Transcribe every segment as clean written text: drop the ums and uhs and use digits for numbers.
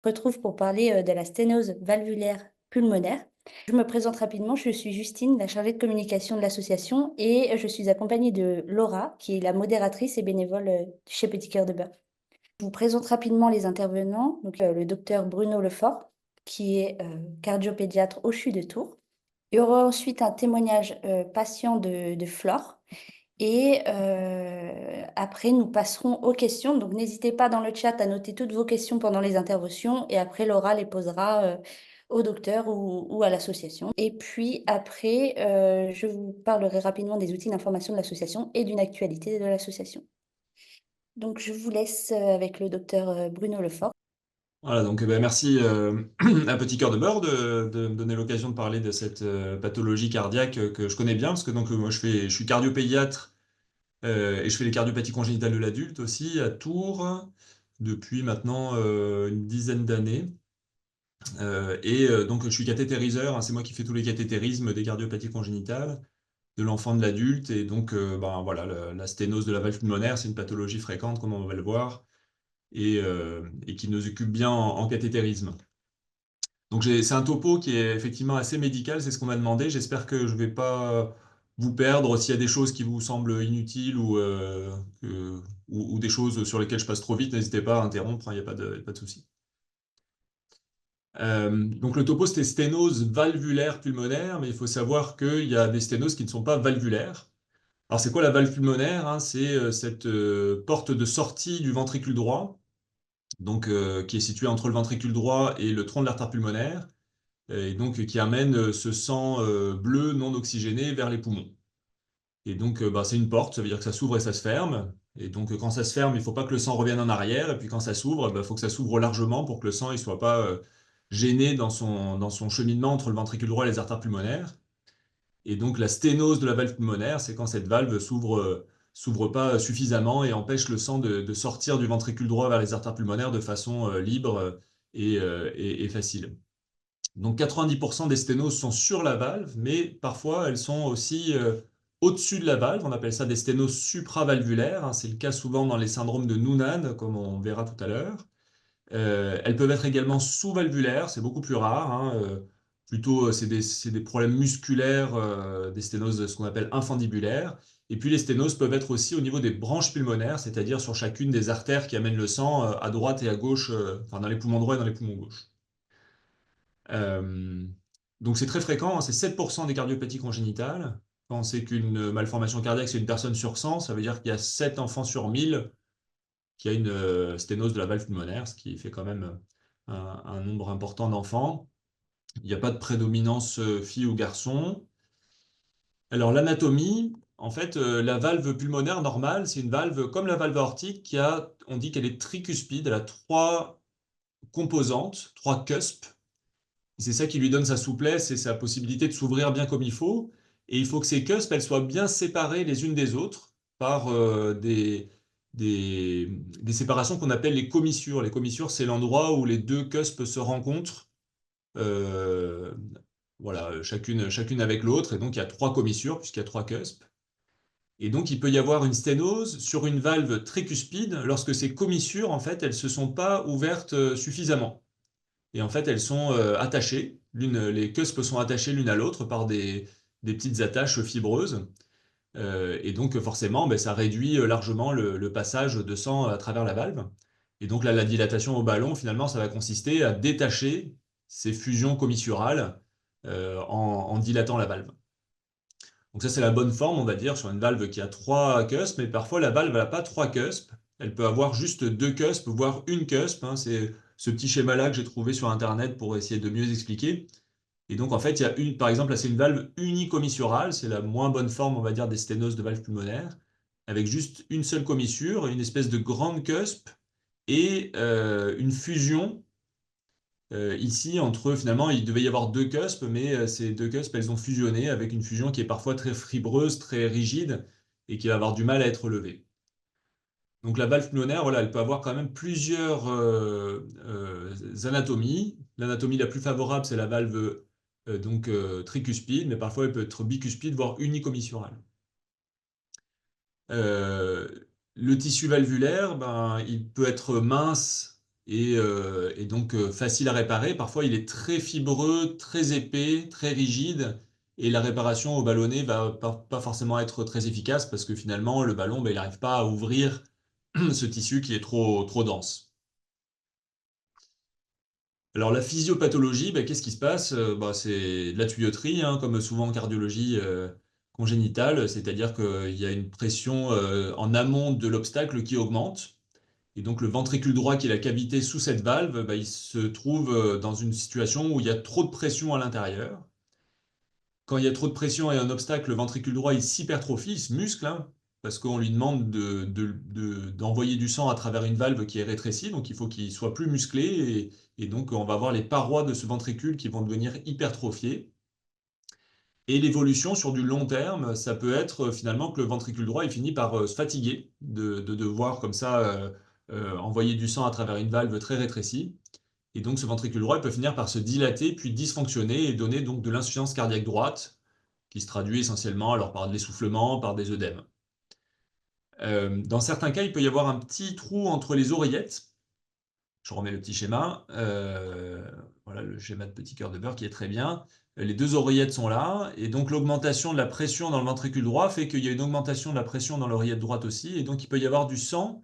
retrouve pour parler de la sténose valvulaire pulmonaire. Je me présente rapidement, je suis Justine, la chargée de communication de l'association, et je suis accompagnée de Laura, qui est la modératrice et bénévole chez Petit Cœur de Bœuf. Je vous présente rapidement les intervenants, donc le docteur Bruno Lefort, qui est cardiopédiatre au CHU de Tours. Il y aura ensuite un témoignage patient de Flore. Et après, nous passerons aux questions. Donc, n'hésitez pas dans le chat à noter toutes vos questions pendant les interventions. Et après, Laura les posera au docteur ou à l'association. Et puis après, je vous parlerai rapidement des outils d'information de l'association et d'une actualité de l'association. Donc, je vous laisse avec le docteur Bruno Lefort. Voilà, donc merci à Petit Cœur de Beurre de me donner l'occasion de parler de cette pathologie cardiaque que je connais bien, parce que donc moi je suis cardiopédiatre et je fais les cardiopathies congénitales de l'adulte aussi à Tours depuis maintenant une dizaine d'années. Donc je suis cathétériseur, hein, c'est moi qui fais tous les cathétérismes des cardiopathies congénitales de l'enfant, de l'adulte, et donc ben, voilà, la sténose de la valve pulmonaire, c'est une pathologie fréquente, comme on va le voir, et qui nous occupe bien en cathétérisme. Donc c'est un topo qui est effectivement assez médical, c'est ce qu'on m'a demandé. J'espère que je ne vais pas vous perdre. S'il y a des choses qui vous semblent inutiles ou des choses sur lesquelles je passe trop vite, n'hésitez pas à interrompre, il n'y a pas de souci. Donc le topo, c'était sténose valvulaire pulmonaire, mais il faut savoir qu'il y a des sténoses qui ne sont pas valvulaires. Alors c'est quoi la valve pulmonaire, hein? C'est cette porte de sortie du ventricule droit, donc qui est située entre le ventricule droit et le tronc de l'artère pulmonaire, et donc qui amène ce sang bleu non oxygéné vers les poumons. Et donc bah, c'est une porte, ça veut dire que ça s'ouvre et ça se ferme. Et donc quand ça se ferme, il ne faut pas que le sang revienne en arrière. Et puis quand ça s'ouvre, il faut que ça s'ouvre largement pour que le sang ne soit pas gêné dans son cheminement entre le ventricule droit et les artères pulmonaires. Et donc la sténose de la valve pulmonaire, c'est quand cette valve s'ouvre pas suffisamment et empêche le sang de sortir du ventricule droit vers les artères pulmonaires de façon libre et facile. Donc 90% des sténoses sont sur la valve, mais parfois elles sont aussi au-dessus de la valve. On appelle ça des sténoses supravalvulaires, hein. C'est le cas souvent dans les syndromes de Noonan, comme on verra tout à l'heure. Elles peuvent être également sous-valvulaires, c'est beaucoup plus rare, hein. Plutôt, c'est des problèmes musculaires, des sténoses, ce qu'on appelle infundibulaires. Et puis les sténoses peuvent être aussi au niveau des branches pulmonaires, c'est-à-dire sur chacune des artères qui amènent le sang à droite et à gauche, enfin dans les poumons droits et dans les poumons gauches. Euh, donc c'est très fréquent, hein, c'est 7% des cardiopathies congénitales. Quand c'est qu'une malformation cardiaque, c'est une personne sur 100, ça veut dire qu'il y a 7 enfants sur 1000 qui a une sténose de la valve pulmonaire, ce qui fait quand même un nombre important d'enfants. Il n'y a pas de prédominance fille ou garçon. Alors l'anatomie, en fait, la valve pulmonaire normale, c'est une valve comme la valve aortique on dit qu'elle est tricuspide, elle a trois composantes, trois cuspes. C'est ça qui lui donne sa souplesse et sa possibilité de s'ouvrir bien comme il faut. Et il faut que ces cuspes, elles soient bien séparées les unes des autres par des séparations qu'on appelle les commissures. Les commissures, c'est l'endroit où les deux cuspes se rencontrent, euh, voilà, chacune avec l'autre. Et donc, il y a trois commissures puisqu'il y a trois cuspes. Et donc, il peut y avoir une sténose sur une valve tricuspide lorsque ces commissures, en fait, elles ne se sont pas ouvertes suffisamment. Et en fait, elles sont attachées. Les cuspes sont attachées l'une à l'autre par des petites attaches fibreuses. Et donc, forcément, ben, ça réduit largement le passage de sang à travers la valve. Et donc, là, la dilatation au ballon, finalement, ça va consister à détacher ces fusions commissurales en dilatant la valve. Donc, ça, c'est la bonne forme, on va dire, sur une valve qui a trois cuspes. Mais parfois, la valve n'a pas trois cuspes. Elle peut avoir juste deux cuspes, voire une cuspe, hein. C'est ce petit schéma-là que j'ai trouvé sur Internet pour essayer de mieux expliquer. Et donc, en fait, il y a par exemple, là, c'est une valve unicommissurale, c'est la moins bonne forme, on va dire, des sténoses de valve pulmonaire, avec juste une seule commissure, une espèce de grande cuspe et une fusion. Ici, entre eux, finalement, il devait y avoir deux cuspes, mais ces deux cuspes, elles ont fusionné avec une fusion qui est parfois très fibreuse, très rigide, et qui va avoir du mal à être levée. Donc la valve pulmonaire, voilà, elle peut avoir quand même plusieurs anatomies. L'anatomie la plus favorable, c'est la valve tricuspide, mais parfois elle peut être bicuspide, voire unicommissurale. Euh, le tissu valvulaire, ben, il peut être mince et donc facile à réparer. Parfois, il est très fibreux, très épais, très rigide, et la réparation au ballonnet va pas forcément être très efficace parce que finalement, le ballon, ben, il n'arrive pas à ouvrir ce tissu qui est trop dense. Alors la physiopathologie, ben, qu'est-ce qui se passe? Bah, c'est de la tuyauterie, hein, comme souvent en cardiologie congénitale, c'est-à-dire qu'il y a une pression en amont de l'obstacle qui augmente. Et donc le ventricule droit, qui est la cavité sous cette valve, bah, il se trouve dans une situation où il y a trop de pression à l'intérieur. Quand il y a trop de pression et un obstacle, le ventricule droit il s'hypertrophie, il se muscle, hein, parce qu'on lui demande d'envoyer du sang à travers une valve qui est rétrécie, donc il faut qu'il soit plus musclé, et donc on va avoir les parois de ce ventricule qui vont devenir hypertrophiées. Et l'évolution sur du long terme, ça peut être finalement que le ventricule droit il finit par se fatiguer de devoir comme ça envoyer du sang à travers une valve très rétrécie. Et donc ce ventricule droit il peut finir par se dilater puis dysfonctionner et donner donc de l'insuffisance cardiaque droite qui se traduit essentiellement alors par de l'essoufflement, par des œdèmes. Dans certains cas, il peut y avoir un petit trou entre les oreillettes. Je remets le petit schéma. Voilà le schéma de petit cœur de beurre qui est très bien. Les deux oreillettes sont là, et donc l'augmentation de la pression dans le ventricule droit fait qu'il y a une augmentation de la pression dans l'oreillette droite aussi, et donc il peut y avoir du sang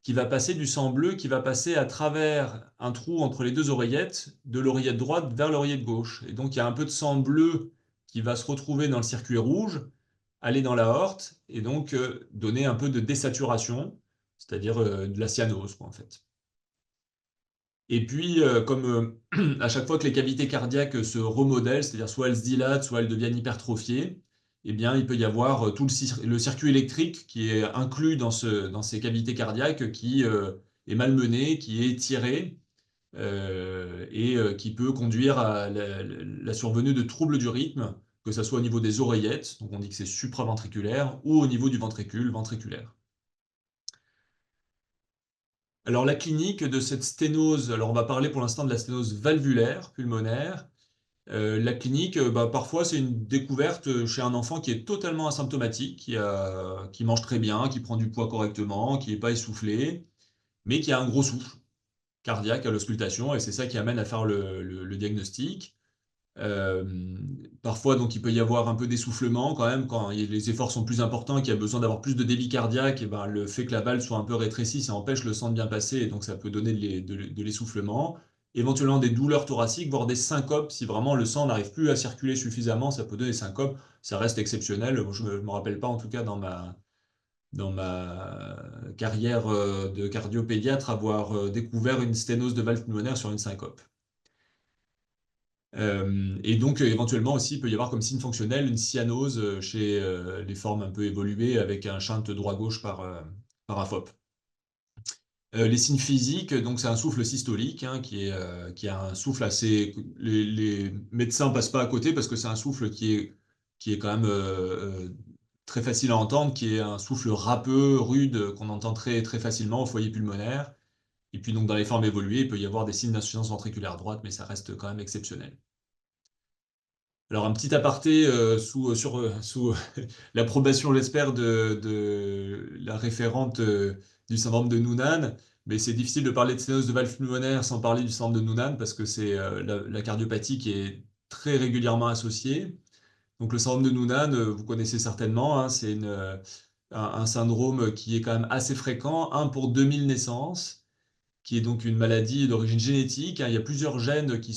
qui va passer, du sang bleu qui va passer à travers un trou entre les deux oreillettes, de l'oreillette droite vers l'oreillette gauche. Et donc il y a un peu de sang bleu qui va se retrouver dans le circuit rouge, aller dans l'aorte, et donc donner un peu de désaturation, c'est-à-dire de la cyanose, quoi, en fait. Et puis, comme à chaque fois que les cavités cardiaques se remodèlent, c'est-à-dire soit elles se dilatent, soit elles deviennent hypertrophiées, eh bien, il peut y avoir tout le circuit électrique qui est inclus dans ces cavités cardiaques qui est malmené, qui est étiré, et qui peut conduire à la survenue de troubles du rythme, que ce soit au niveau des oreillettes, donc on dit que c'est supraventriculaire, ou au niveau du ventricule ventriculaire. Alors la clinique de cette sténose, alors on va parler pour l'instant de la sténose valvulaire pulmonaire. La clinique, bah, parfois c'est une découverte chez un enfant qui est totalement asymptomatique, qui mange très bien, qui prend du poids correctement, qui n'est pas essoufflé, mais qui a un gros souffle cardiaque à l'auscultation, et c'est ça qui amène à faire le diagnostic. Euh, Parfois, donc, il peut y avoir un peu d'essoufflement quand même, quand les efforts sont plus importants et qu'il y a besoin d'avoir plus de débit cardiaque, et ben, le fait que la valve soit un peu rétrécie, ça empêche le sang de bien passer, et donc ça peut donner de l'essoufflement. Éventuellement des douleurs thoraciques, voire des syncopes, si vraiment le sang n'arrive plus à circuler suffisamment, ça peut donner des syncopes. Ça reste exceptionnel. Moi, je ne me rappelle pas, en tout cas, dans ma carrière de cardiopédiatre, avoir découvert une sténose de valve pulmonaire sur une syncope. Et donc, éventuellement aussi, il peut y avoir comme signe fonctionnel une cyanose chez les formes un peu évoluées avec un shunt droit-gauche par AFOP. Les signes physiques, donc c'est un souffle systolique, hein, qui a un souffle assez. Les médecins passent pas à côté parce que c'est un souffle qui est quand même très facile à entendre, qui est un souffle râpeux, rude, qu'on entend très facilement au foyer pulmonaire. Et puis donc dans les formes évoluées, il peut y avoir des signes d'insuffisance ventriculaire droite, mais ça reste quand même exceptionnel. Alors, un petit aparté sous l'approbation, j'espère, de la référente du syndrome de Noonan, mais c'est difficile de parler de sténose de valve pulmonaire sans parler du syndrome de Noonan parce que c'est la cardiopathie qui est très régulièrement associée. Donc, le syndrome de Noonan, vous connaissez certainement, hein, c'est un syndrome qui est quand même assez fréquent, 1 pour 2000 naissances, qui est donc une maladie d'origine génétique, hein. Il y a plusieurs gènes qui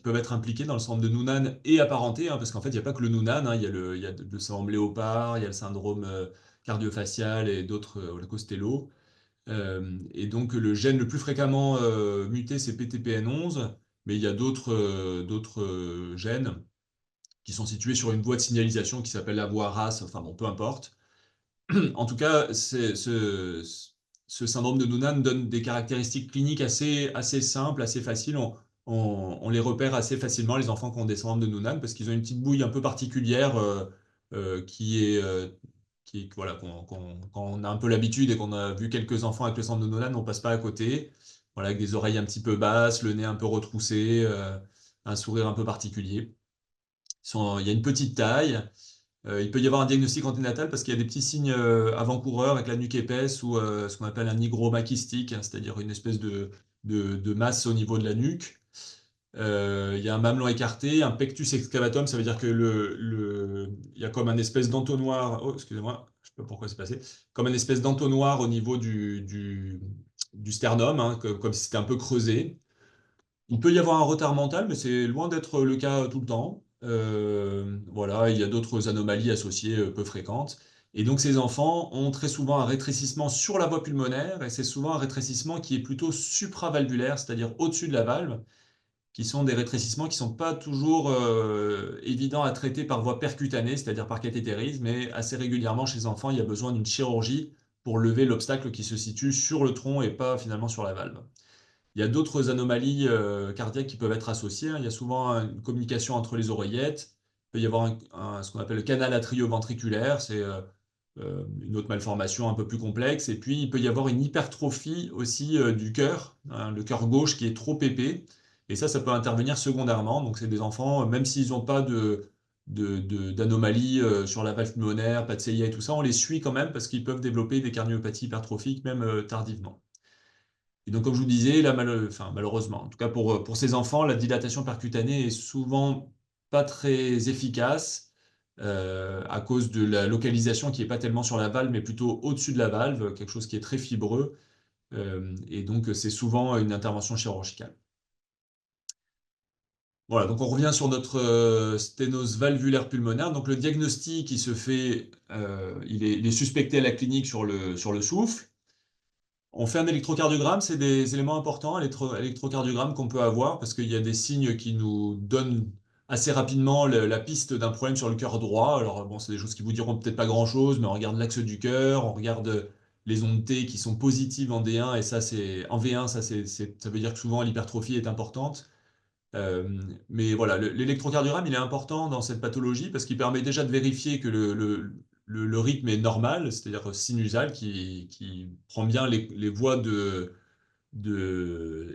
peuvent être impliqués dans le syndrome de Noonan et apparentés, hein, parce qu'en fait, il n'y a pas que le Noonan, hein. Il y a le syndrome léopard, il y a le syndrome cardio-facial et d'autres, le Costello. Et donc, le gène le plus fréquemment muté, c'est PTPN11, mais il y a d'autres gènes qui sont situés sur une voie de signalisation qui s'appelle la voie RAS, enfin bon, peu importe. En tout cas, ce syndrome de Noonan donne des caractéristiques cliniques assez simples, assez faciles. On les repère assez facilement, les enfants qui ont des syndromes de Noonan, parce qu'ils ont une petite bouille un peu particulière voilà, quand on a un peu l'habitude et qu'on a vu quelques enfants avec le syndrome de Noonan, on passe pas à côté. Voilà, avec des oreilles un petit peu basses, le nez un peu retroussé, un sourire un peu particulier. Il y a une petite taille. Il peut y avoir un diagnostic anténatal parce qu'il y a des petits signes avant-coureurs avec la nuque épaisse ou ce qu'on appelle un hygroma kystique, hein, c'est-à-dire une espèce de masse au niveau de la nuque. Il y a un mamelon écarté, un pectus excavatum, ça veut dire que il y a comme un espèce d'entonnoir, oh, excusez-moi, je sais pas pourquoi c'est passé, comme une espèce d'entonnoir au niveau du sternum, hein, comme si c'était un peu creusé. Il peut y avoir un retard mental, mais c'est loin d'être le cas tout le temps. Voilà, il y a d'autres anomalies associées peu fréquentes. Et donc ces enfants ont très souvent un rétrécissement sur la voie pulmonaire, et c'est souvent un rétrécissement qui est plutôt supravalvulaire, c'est-à-dire au-dessus de la valve, qui sont des rétrécissements qui ne sont pas toujours évidents à traiter par voie percutanée, c'est-à-dire par cathétérisme, mais assez régulièrement chez les enfants, il y a besoin d'une chirurgie pour lever l'obstacle qui se situe sur le tronc et pas finalement sur la valve. Il y a d'autres anomalies cardiaques qui peuvent être associées, hein. Il y a souvent une communication entre les oreillettes. Il peut y avoir ce qu'on appelle le canal atrioventriculaire, c'est une autre malformation un peu plus complexe. Et puis, il peut y avoir une hypertrophie aussi du cœur, hein, le cœur gauche qui est trop épais. Et ça peut intervenir secondairement. Donc, c'est des enfants, même s'ils n'ont pas d'anomalie sur la valve pulmonaire, pas de CIA et tout ça, on les suit quand même parce qu'ils peuvent développer des cardiopathies hypertrophiques, même tardivement. Et donc, comme je vous disais, là, enfin, malheureusement, en tout cas pour ces enfants, la dilatation percutanée est souvent pas très efficace à cause de la localisation qui n'est pas tellement sur la valve, mais plutôt au-dessus de la valve, quelque chose qui est très fibreux. Et donc, c'est souvent une intervention chirurgicale. Voilà, donc on revient sur notre sténose valvulaire pulmonaire. Donc, le diagnostic, il se fait, il est suspecté à la clinique sur le souffle. On fait un électrocardiogramme, c'est des éléments importants, électrocardiogramme qu'on peut avoir parce qu'il y a des signes qui nous donnent assez rapidement la piste d'un problème sur le cœur droit. Alors bon, c'est des choses qui vous diront peut-être pas grand-chose, mais on regarde l'axe du cœur, on regarde les ondes T qui sont positives en D1 et ça c'est en V1, ça veut dire que souvent l'hypertrophie est importante. Euh, mais voilà, l'électrocardiogramme, il est important dans cette pathologie parce qu'il permet déjà de vérifier que le rythme est normal, c'est-à-dire sinusal, qui prend bien les voies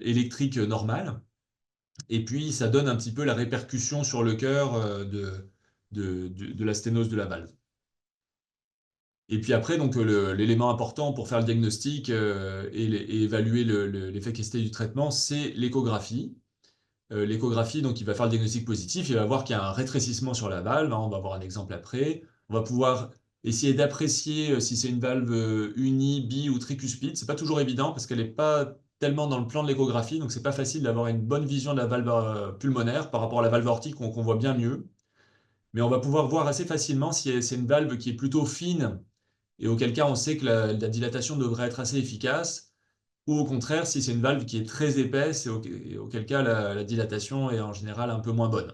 électriques normales. Et puis, ça donne un petit peu la répercussion sur le cœur de la sténose de la valve. Et puis après, donc l'élément important pour faire le diagnostic et évaluer l'efficacité du traitement, c'est l'échographie. L'échographie, donc il va faire le diagnostic positif, il va voir qu'il y a un rétrécissement sur la valve, hein, on va voir un exemple après. On va pouvoir essayer d'apprécier si c'est une valve unie, bi ou tricuspide. C'est pas toujours évident parce qu'elle n'est pas tellement dans le plan de l'échographie, donc c'est pas facile d'avoir une bonne vision de la valve pulmonaire par rapport à la valve aortique qu'on voit bien mieux. Mais on va pouvoir voir assez facilement si c'est une valve qui est plutôt fine et auquel cas on sait que la dilatation devrait être assez efficace ou au contraire, si c'est une valve qui est très épaisse, et auquel cas la dilatation est en général un peu moins bonne.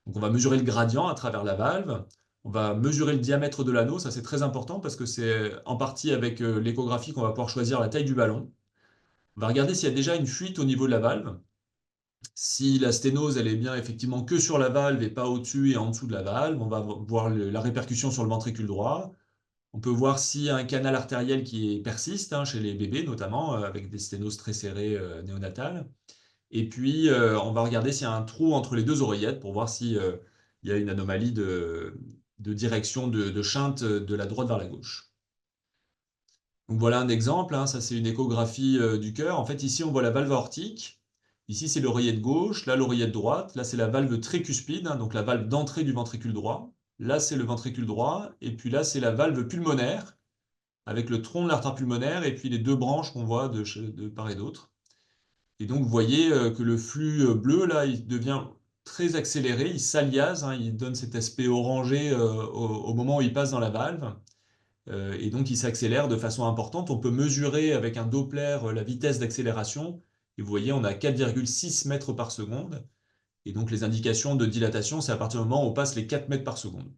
Donc on va mesurer le gradient à travers la valve, on va mesurer le diamètre de l'anneau, ça c'est très important parce que c'est en partie avec l'échographie qu'on va pouvoir choisir la taille du ballon. On va regarder s'il y a déjà une fuite au niveau de la valve. Si la sténose elle est bien effectivement que sur la valve et pas au-dessus et en dessous de la valve, on va voir la répercussion sur le ventricule droit. On peut voir s'il y a un canal artériel qui persiste, hein, chez les bébés notamment, avec des sténoses très serrées néonatales. Et puis, on va regarder s'il y a un trou entre les deux oreillettes pour voir s'il y a une anomalie de direction de shunt de la droite vers la gauche. Donc voilà un exemple, hein, ça c'est une échographie du cœur. En fait, ici on voit la valve aortique. Ici c'est l'oreillette gauche, là l'oreillette droite. Là c'est la valve tricuspide, hein, donc la valve d'entrée du ventricule droit. Là c'est le ventricule droit. Et puis là c'est la valve pulmonaire avec le tronc de l'artère pulmonaire et puis les deux branches qu'on voit de part et d'autre. Et donc, vous voyez que le flux bleu, là, il devient très accéléré, il s'aliase, hein, il donne cet aspect orangé au moment où il passe dans la valve. Et donc, il s'accélère de façon importante. On peut mesurer avec un Doppler la vitesse d'accélération. Et vous voyez, on a 4,6 mètres par seconde. Et donc, les indications de dilatation, c'est à partir du moment où on passe les 4 mètres par seconde.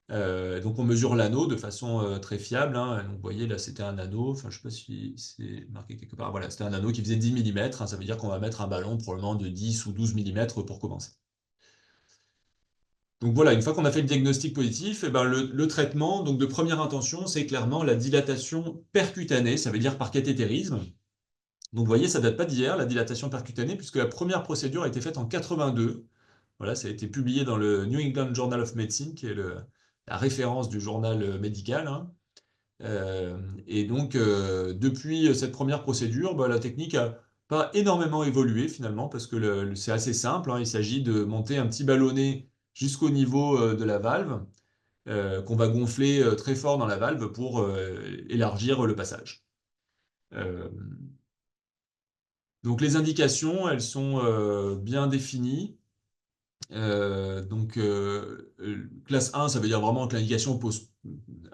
Donc on mesure l'anneau de façon très fiable, hein. Donc, vous voyez là c'était un anneau, enfin je ne sais pas si c'est marqué quelque part, voilà, c'était un anneau qui faisait 10 mm, hein. Ça veut dire qu'on va mettre un ballon probablement de 10 ou 12 mm pour commencer. Donc voilà, une fois qu'on a fait le diagnostic positif, eh ben, le traitement donc de première intention, c'est clairement la dilatation percutanée, ça veut dire par cathétérisme. Donc vous voyez, ça date pas d'hier, la dilatation percutanée, puisque la première procédure a été faite en 82. Voilà, ça a été publié dans le New England Journal of Medicine, qui est la référence du journal médical, hein. Et donc, depuis cette première procédure, bah, la technique a pas énormément évolué finalement, parce que c'est assez simple, hein. Il s'agit de monter un petit ballonnet jusqu'au niveau de la valve, qu'on va gonfler très fort dans la valve pour élargir le passage. Euh, donc les indications, elles sont bien définies. Classe 1, ça veut dire vraiment que l'indication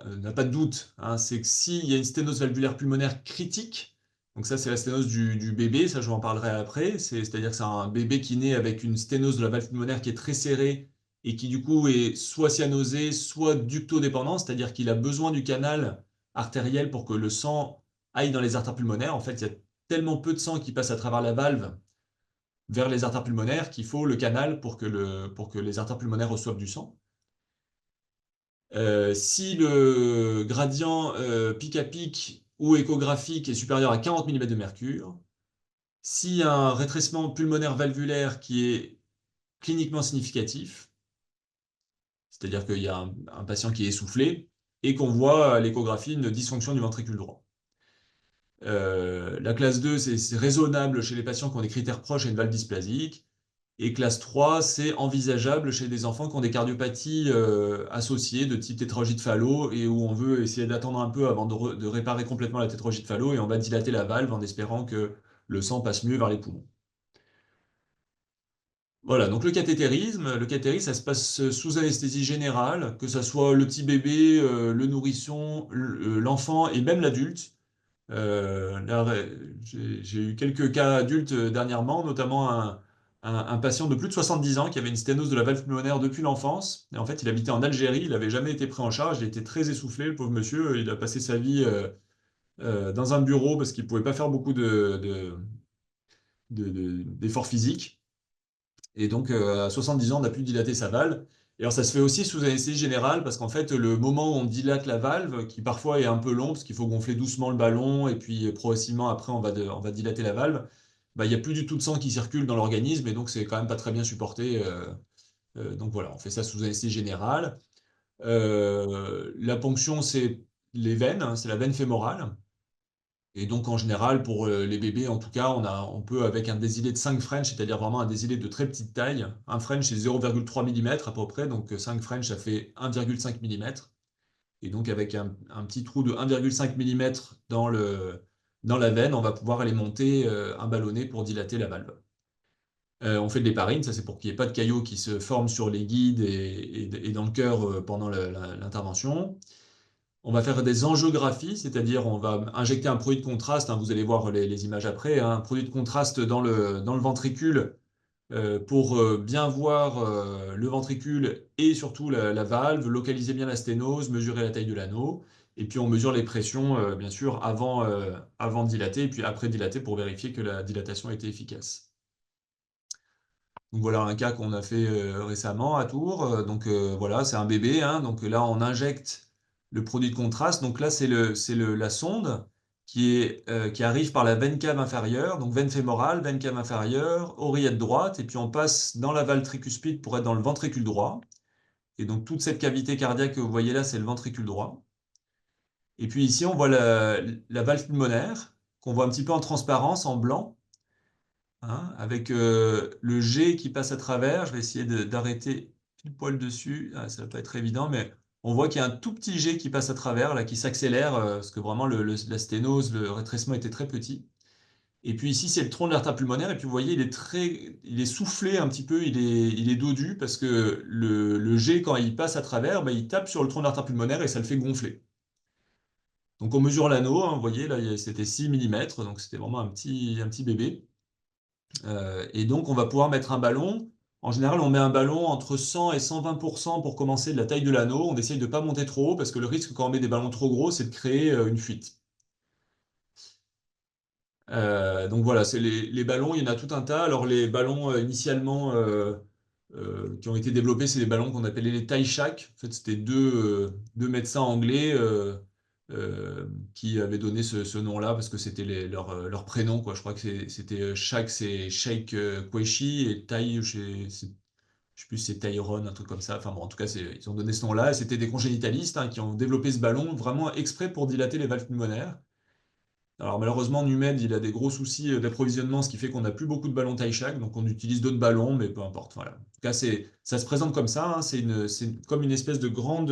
n'a pas de doute, hein. C'est que s'il y a une sténose valvulaire pulmonaire critique, donc ça c'est la sténose du bébé, ça je vous en parlerai après, c'est-à-dire que c'est un bébé qui naît avec une sténose de la valve pulmonaire qui est très serrée et qui du coup est soit cyanosée, soit ductodépendant, c'est-à-dire qu'il a besoin du canal artériel pour que le sang aille dans les artères pulmonaires. En fait, il y a tellement peu de sang qui passe à travers la valve vers les artères pulmonaires qu'il faut le canal pour que les artères pulmonaires reçoivent du sang. Si le gradient pic à pic ou échographique est supérieur à 40 mm de mercure, s'il y a un rétrécissement pulmonaire valvulaire qui est cliniquement significatif, c'est-à-dire qu'il y a un patient qui est essoufflé et qu'on voit à l'échographie une dysfonction du ventricule droit. La classe 2, c'est raisonnable chez les patients qui ont des critères proches à une valve dysplasique. Et classe 3, c'est envisageable chez des enfants qui ont des cardiopathies associées de type tétralogie de Fallot et où on veut essayer d'attendre un peu avant de réparer complètement la tétralogie de Fallot et on va dilater la valve en espérant que le sang passe mieux vers les poumons. Voilà, donc le cathétérisme, ça se passe sous anesthésie générale, que ce soit le petit bébé, le nourrisson, l'enfant et même l'adulte. Là, j'ai eu quelques cas adultes dernièrement, notamment un patient de plus de 70 ans qui avait une sténose de la valve pulmonaire depuis l'enfance. Et en fait, il habitait en Algérie, il n'avait jamais été pris en charge, il était très essoufflé, le pauvre monsieur. Il a passé sa vie dans un bureau parce qu'il ne pouvait pas faire beaucoup d'efforts physiques. Et donc, à 70 ans, on n'a plus dilaté sa valve. Et alors, ça se fait aussi sous anesthésie générale, parce qu'en fait, le moment où on dilate la valve, qui parfois est un peu long, parce qu'il faut gonfler doucement le ballon, et puis progressivement, après, on va dilater la valve, bah, il n'y a plus du tout de sang qui circule dans l'organisme, et donc c'est quand même pas très bien supporté. Donc voilà, on fait ça sous anesthésie générale. La ponction, c'est les veines, hein, c'est la veine fémorale. Et donc, en général, pour les bébés, en tout cas, on peut, avec un désilé de 5 French, c'est-à-dire vraiment un désilé de très petite taille, un French c'est 0,3 mm à peu près, donc 5 French ça fait 1,5 mm. Et donc, avec un petit trou de 1,5 mm dans la veine, on va pouvoir aller monter un ballonnet pour dilater la valve. On fait de l'héparine, ça c'est pour qu'il n'y ait pas de caillots qui se forment sur les guides et dans le cœur pendant l'intervention. On va faire des angiographies, c'est-à-dire on va injecter un produit de contraste, hein, vous allez voir les images après, hein, un produit de contraste dans le ventricule pour bien voir le ventricule et surtout la valve, localiser bien la sténose, mesurer la taille de l'anneau, et puis on mesure les pressions, bien sûr, avant de dilater, et puis après dilater pour vérifier que la dilatation a été efficace. Donc voilà un cas qu'on a fait récemment à Tours. Voilà, c'est un bébé, hein. Donc là, on injecte le produit de contraste. Donc là, la sonde qui arrive par la veine cave inférieure, donc veine fémorale, veine cave inférieure, oreillette droite, et puis on passe dans la valve tricuspide pour être dans le ventricule droit. Et donc toute cette cavité cardiaque que vous voyez là, c'est le ventricule droit. Et puis ici, on voit la valve pulmonaire, qu'on voit un petit peu en transparence, en blanc, hein, avec le G qui passe à travers. Je vais essayer d'arrêter pile poil dessus. Ah, ça va pas être évident, mais on voit qu'il y a un tout petit G qui passe à travers, là, qui s'accélère, parce que vraiment la sténose, le rétrécissement était très petit. Et puis ici, c'est le tronc de l'artère pulmonaire, et puis vous voyez, il est soufflé un petit peu, il est dodu, parce que le G, quand il passe à travers, bah, il tape sur le tronc de l'artère pulmonaire et ça le fait gonfler. Donc on mesure l'anneau, hein, vous voyez, là, c'était 6 mm, donc c'était vraiment un petit bébé. Et donc, on va pouvoir mettre un ballon. En général, on met un ballon entre 100 et 120% pour commencer de la taille de l'anneau. On essaye de ne pas monter trop haut parce que le risque quand on met des ballons trop gros, c'est de créer une fuite. Donc voilà, c'est les ballons, il y en a tout un tas. Alors les ballons initialement qui ont été développés, c'est les ballons qu'on appelait les Taïchak. En fait, c'était deux médecins anglais qui avaient donné ce nom-là parce que c'était leur prénom, quoi. Je crois que c'était Shak, c'est Sheikh Qureshi et Tai, je je sais plus si c'est Tyrone, un truc comme ça. Enfin bon, en tout cas, ils ont donné ce nom-là. Et c'était des congénitalistes qui ont développé ce ballon vraiment exprès pour dilater les valves pulmonaires. Alors malheureusement, Numed, il a des gros soucis d'approvisionnement, ce qui fait qu'on n'a plus beaucoup de ballons taille chaque, donc on utilise d'autres ballons, mais peu importe. Voilà. En tout cas, ça se présente comme ça, hein, comme une espèce de grande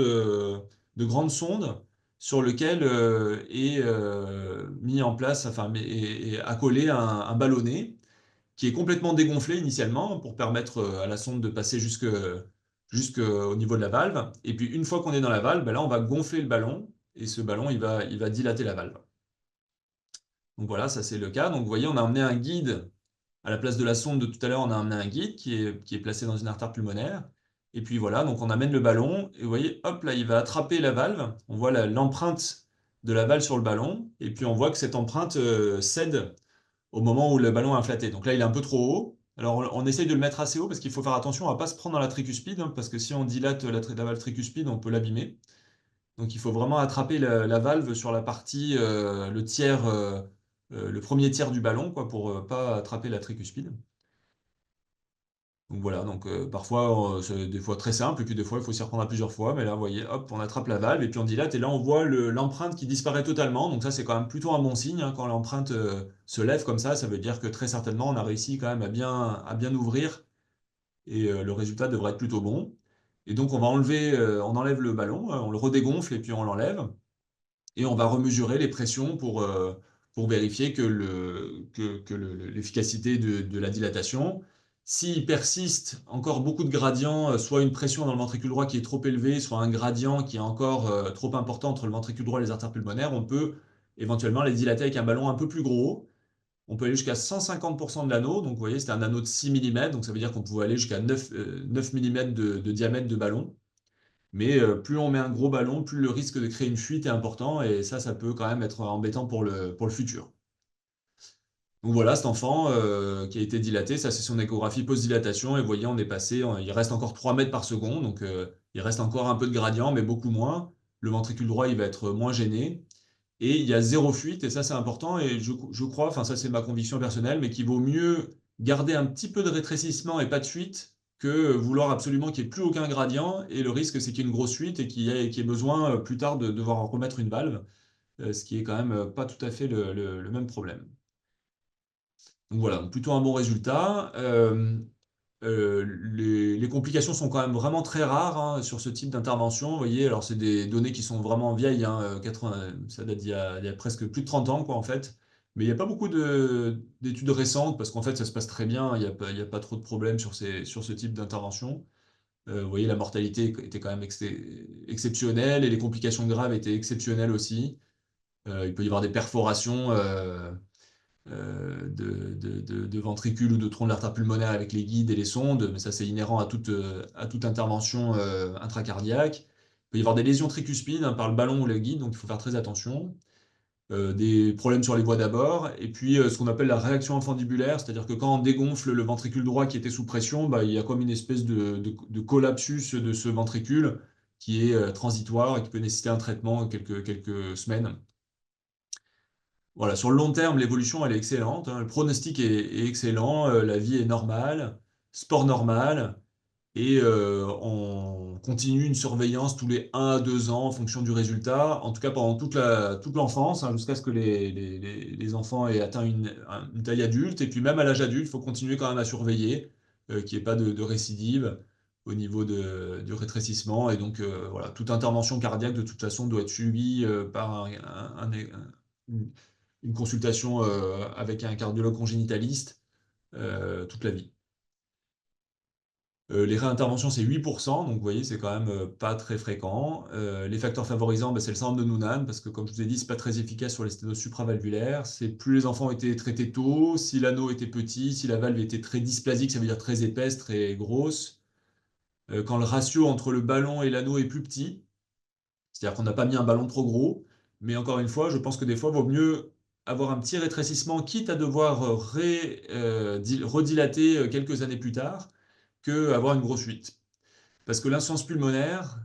sonde sur lequel est mis en place, enfin, et accolé un ballonnet qui est complètement dégonflé initialement pour permettre à la sonde de passer jusqu'au niveau de la valve. Et puis une fois qu'on est dans la valve, ben là, on va gonfler le ballon, et ce ballon, il va dilater la valve. Donc voilà, ça c'est le cas. Donc vous voyez, on a emmené un guide à la place de la sonde de tout à l'heure, on a emmené un guide qui est placé dans une artère pulmonaire. Et puis voilà, donc on amène le ballon et vous voyez, hop là, il va attraper la valve. On voit l'empreinte de la valve sur le ballon et puis on voit que cette empreinte cède au moment où le ballon est inflaté. Donc là, il est un peu trop haut. Alors on essaye de le mettre assez haut parce qu'il faut faire attention à ne pas se prendre dans la tricuspide, hein, parce que si on dilate la valve tricuspide, on peut l'abîmer. Donc il faut vraiment attraper la valve sur la partie, le premier tiers du ballon, quoi, pour pas attraper la tricuspide. Donc voilà, donc parfois c'est des fois très simple, et puis des fois il faut s'y reprendre à plusieurs fois, mais là vous voyez, hop, on attrape la valve et puis on dilate, et là on voit l'empreinte qui disparaît totalement, donc ça c'est quand même plutôt un bon signe, hein, quand l'empreinte se lève comme ça veut dire que très certainement on a réussi quand même à bien ouvrir, et le résultat devrait être plutôt bon. Et donc on enlève le ballon, on le redégonfle et puis on l'enlève. Et on va remesurer les pressions pour vérifier l'efficacité de la dilatation. S'il persiste encore beaucoup de gradients, soit une pression dans le ventricule droit qui est trop élevée, soit un gradient qui est encore trop important entre le ventricule droit et les artères pulmonaires, on peut éventuellement les dilater avec un ballon un peu plus gros. On peut aller jusqu'à 150% de l'anneau. Donc vous voyez, c'était un anneau de 6 mm, donc ça veut dire qu'on pouvait aller jusqu'à 9 mm de diamètre de ballon. Mais plus on met un gros ballon, plus le risque de créer une fuite est important, et ça peut quand même être embêtant pour le futur. Donc voilà, cet enfant qui a été dilaté, ça c'est son échographie post-dilatation, et vous voyez, on est passé, il reste encore 3 mètres par seconde, donc il reste encore un peu de gradient, mais beaucoup moins. Le ventricule droit, il va être moins gêné, et il y a zéro fuite, et ça c'est important, et je crois, enfin ça c'est ma conviction personnelle, mais qu'il vaut mieux garder un petit peu de rétrécissement et pas de fuite que vouloir absolument qu'il n'y ait plus aucun gradient, et le risque c'est qu'il y ait une grosse fuite et qu'il y ait besoin plus tard de devoir remettre une valve, ce qui est quand même pas tout à fait le même problème. Donc voilà, donc plutôt un bon résultat. Les complications sont quand même vraiment très rares, hein, sur ce type d'intervention. Vous voyez, alors c'est des données qui sont vraiment vieilles, hein, ça date d'il y a presque plus de 30 ans, quoi, en fait. Mais il n'y a pas beaucoup d'études récentes parce qu'en fait, ça se passe très bien. Il y a pas trop de problèmes sur ce type d'intervention. Vous voyez, la mortalité était quand même exceptionnelle, et les complications graves étaient exceptionnelles aussi. Il peut y avoir des perforations de ventricules ou de troncs de l'artère pulmonaire avec les guides et les sondes, mais ça c'est inhérent à toute intervention intracardiaque. Il peut y avoir des lésions tricuspides, hein, par le ballon ou le guide, donc il faut faire très attention. Des problèmes sur les voies d'abord, et puis ce qu'on appelle la réaction infundibulaire, c'est-à-dire que quand on dégonfle le ventricule droit qui était sous pression, bah, il y a comme une espèce de collapsus de ce ventricule qui est transitoire et qui peut nécessiter un traitement quelques semaines. Voilà, sur le long terme, l'évolution, elle est excellente, hein. Le pronostic est excellent, la vie est normale, sport normal, et on continue une surveillance tous les 1 à 2 ans en fonction du résultat, en tout cas pendant toute l'enfance, hein, jusqu'à ce que les enfants aient atteint une taille adulte. Et puis même à l'âge adulte, il faut continuer quand même à surveiller qu'il n'y ait pas de récidive au niveau du rétrécissement. Et donc voilà, toute intervention cardiaque de toute façon doit être suivie par une consultation avec un cardiologue congénitaliste toute la vie. Les réinterventions, c'est 8%, donc vous voyez, c'est quand même pas très fréquent. Les facteurs favorisants, bah, c'est le syndrome de Noonan, parce que comme je vous ai dit, c'est pas très efficace sur les sténoses supravalvulaires. C'est plus les enfants ont été traités tôt, si l'anneau était petit, si la valve était très dysplasique, ça veut dire très épaisse, très grosse. Quand le ratio entre le ballon et l'anneau est plus petit, c'est-à-dire qu'on n'a pas mis un ballon trop gros, mais encore une fois, je pense que des fois, il vaut mieux avoir un petit rétrécissement, quitte à devoir redilater quelques années plus tard, que avoir une grosse fuite. Parce que l'insuffisance pulmonaire,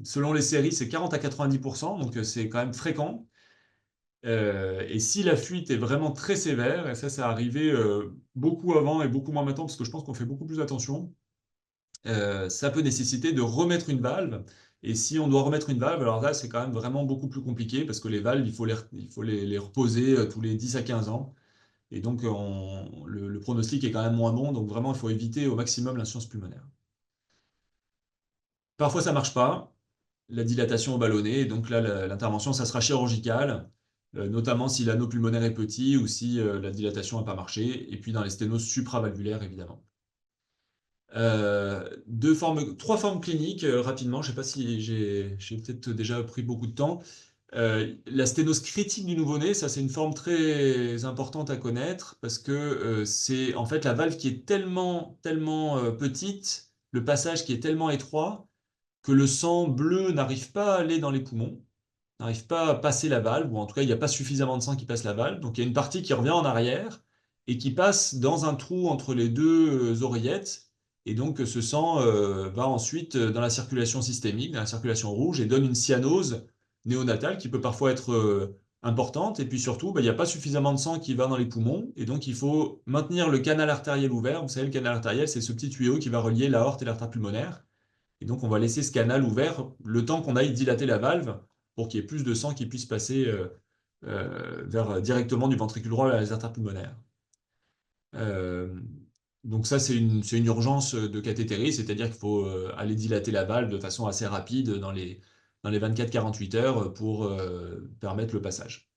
selon les séries, c'est 40 à 90%, donc c'est quand même fréquent. Et si la fuite est vraiment très sévère, et ça arrivé beaucoup avant et beaucoup moins maintenant, parce que je pense qu'on fait beaucoup plus attention, ça peut nécessiter de remettre une valve. Et si on doit remettre une valve, alors là, c'est quand même vraiment beaucoup plus compliqué parce que les valves, il faut les reposer tous les 10 à 15 ans. Et donc, le pronostic est quand même moins bon. Donc, vraiment, il faut éviter au maximum l'insuffisance pulmonaire. Parfois, ça marche pas, la dilatation au ballonnet. Et donc là, l'intervention, ça sera chirurgicale, notamment si l'anneau pulmonaire est petit ou si la dilatation n'a pas marché. Et puis dans les sténoses supravalvulaires, évidemment. Trois formes cliniques, rapidement. Je ne sais pas si j'ai peut-être déjà pris beaucoup de temps. La sténose critique du nouveau-né, ça c'est une forme très importante à connaître parce que c'est en fait la valve qui est tellement petite, le passage qui est tellement étroit que le sang bleu n'arrive pas à aller dans les poumons, n'arrive pas à passer la valve, ou en tout cas il n'y a pas suffisamment de sang qui passe la valve. Donc il y a une partie qui revient en arrière et qui passe dans un trou entre les deux oreillettes. Et donc ce sang va ensuite dans la circulation systémique, dans la circulation rouge, et donne une cyanose néonatale qui peut parfois être importante. Et puis surtout, bah, il n'y a pas suffisamment de sang qui va dans les poumons. Et donc il faut maintenir le canal artériel ouvert. Vous savez, le canal artériel, c'est ce petit tuyau qui va relier l'aorte et l'artère pulmonaire. Et donc, on va laisser ce canal ouvert le temps qu'on aille dilater la valve pour qu'il y ait plus de sang qui puisse passer directement du ventricule droit vers les artères pulmonaires. Euh, donc ça, c'est une urgence de cathétérie, c'est-à-dire qu'il faut aller dilater la valve de façon assez rapide dans les 24-48 heures pour permettre le passage.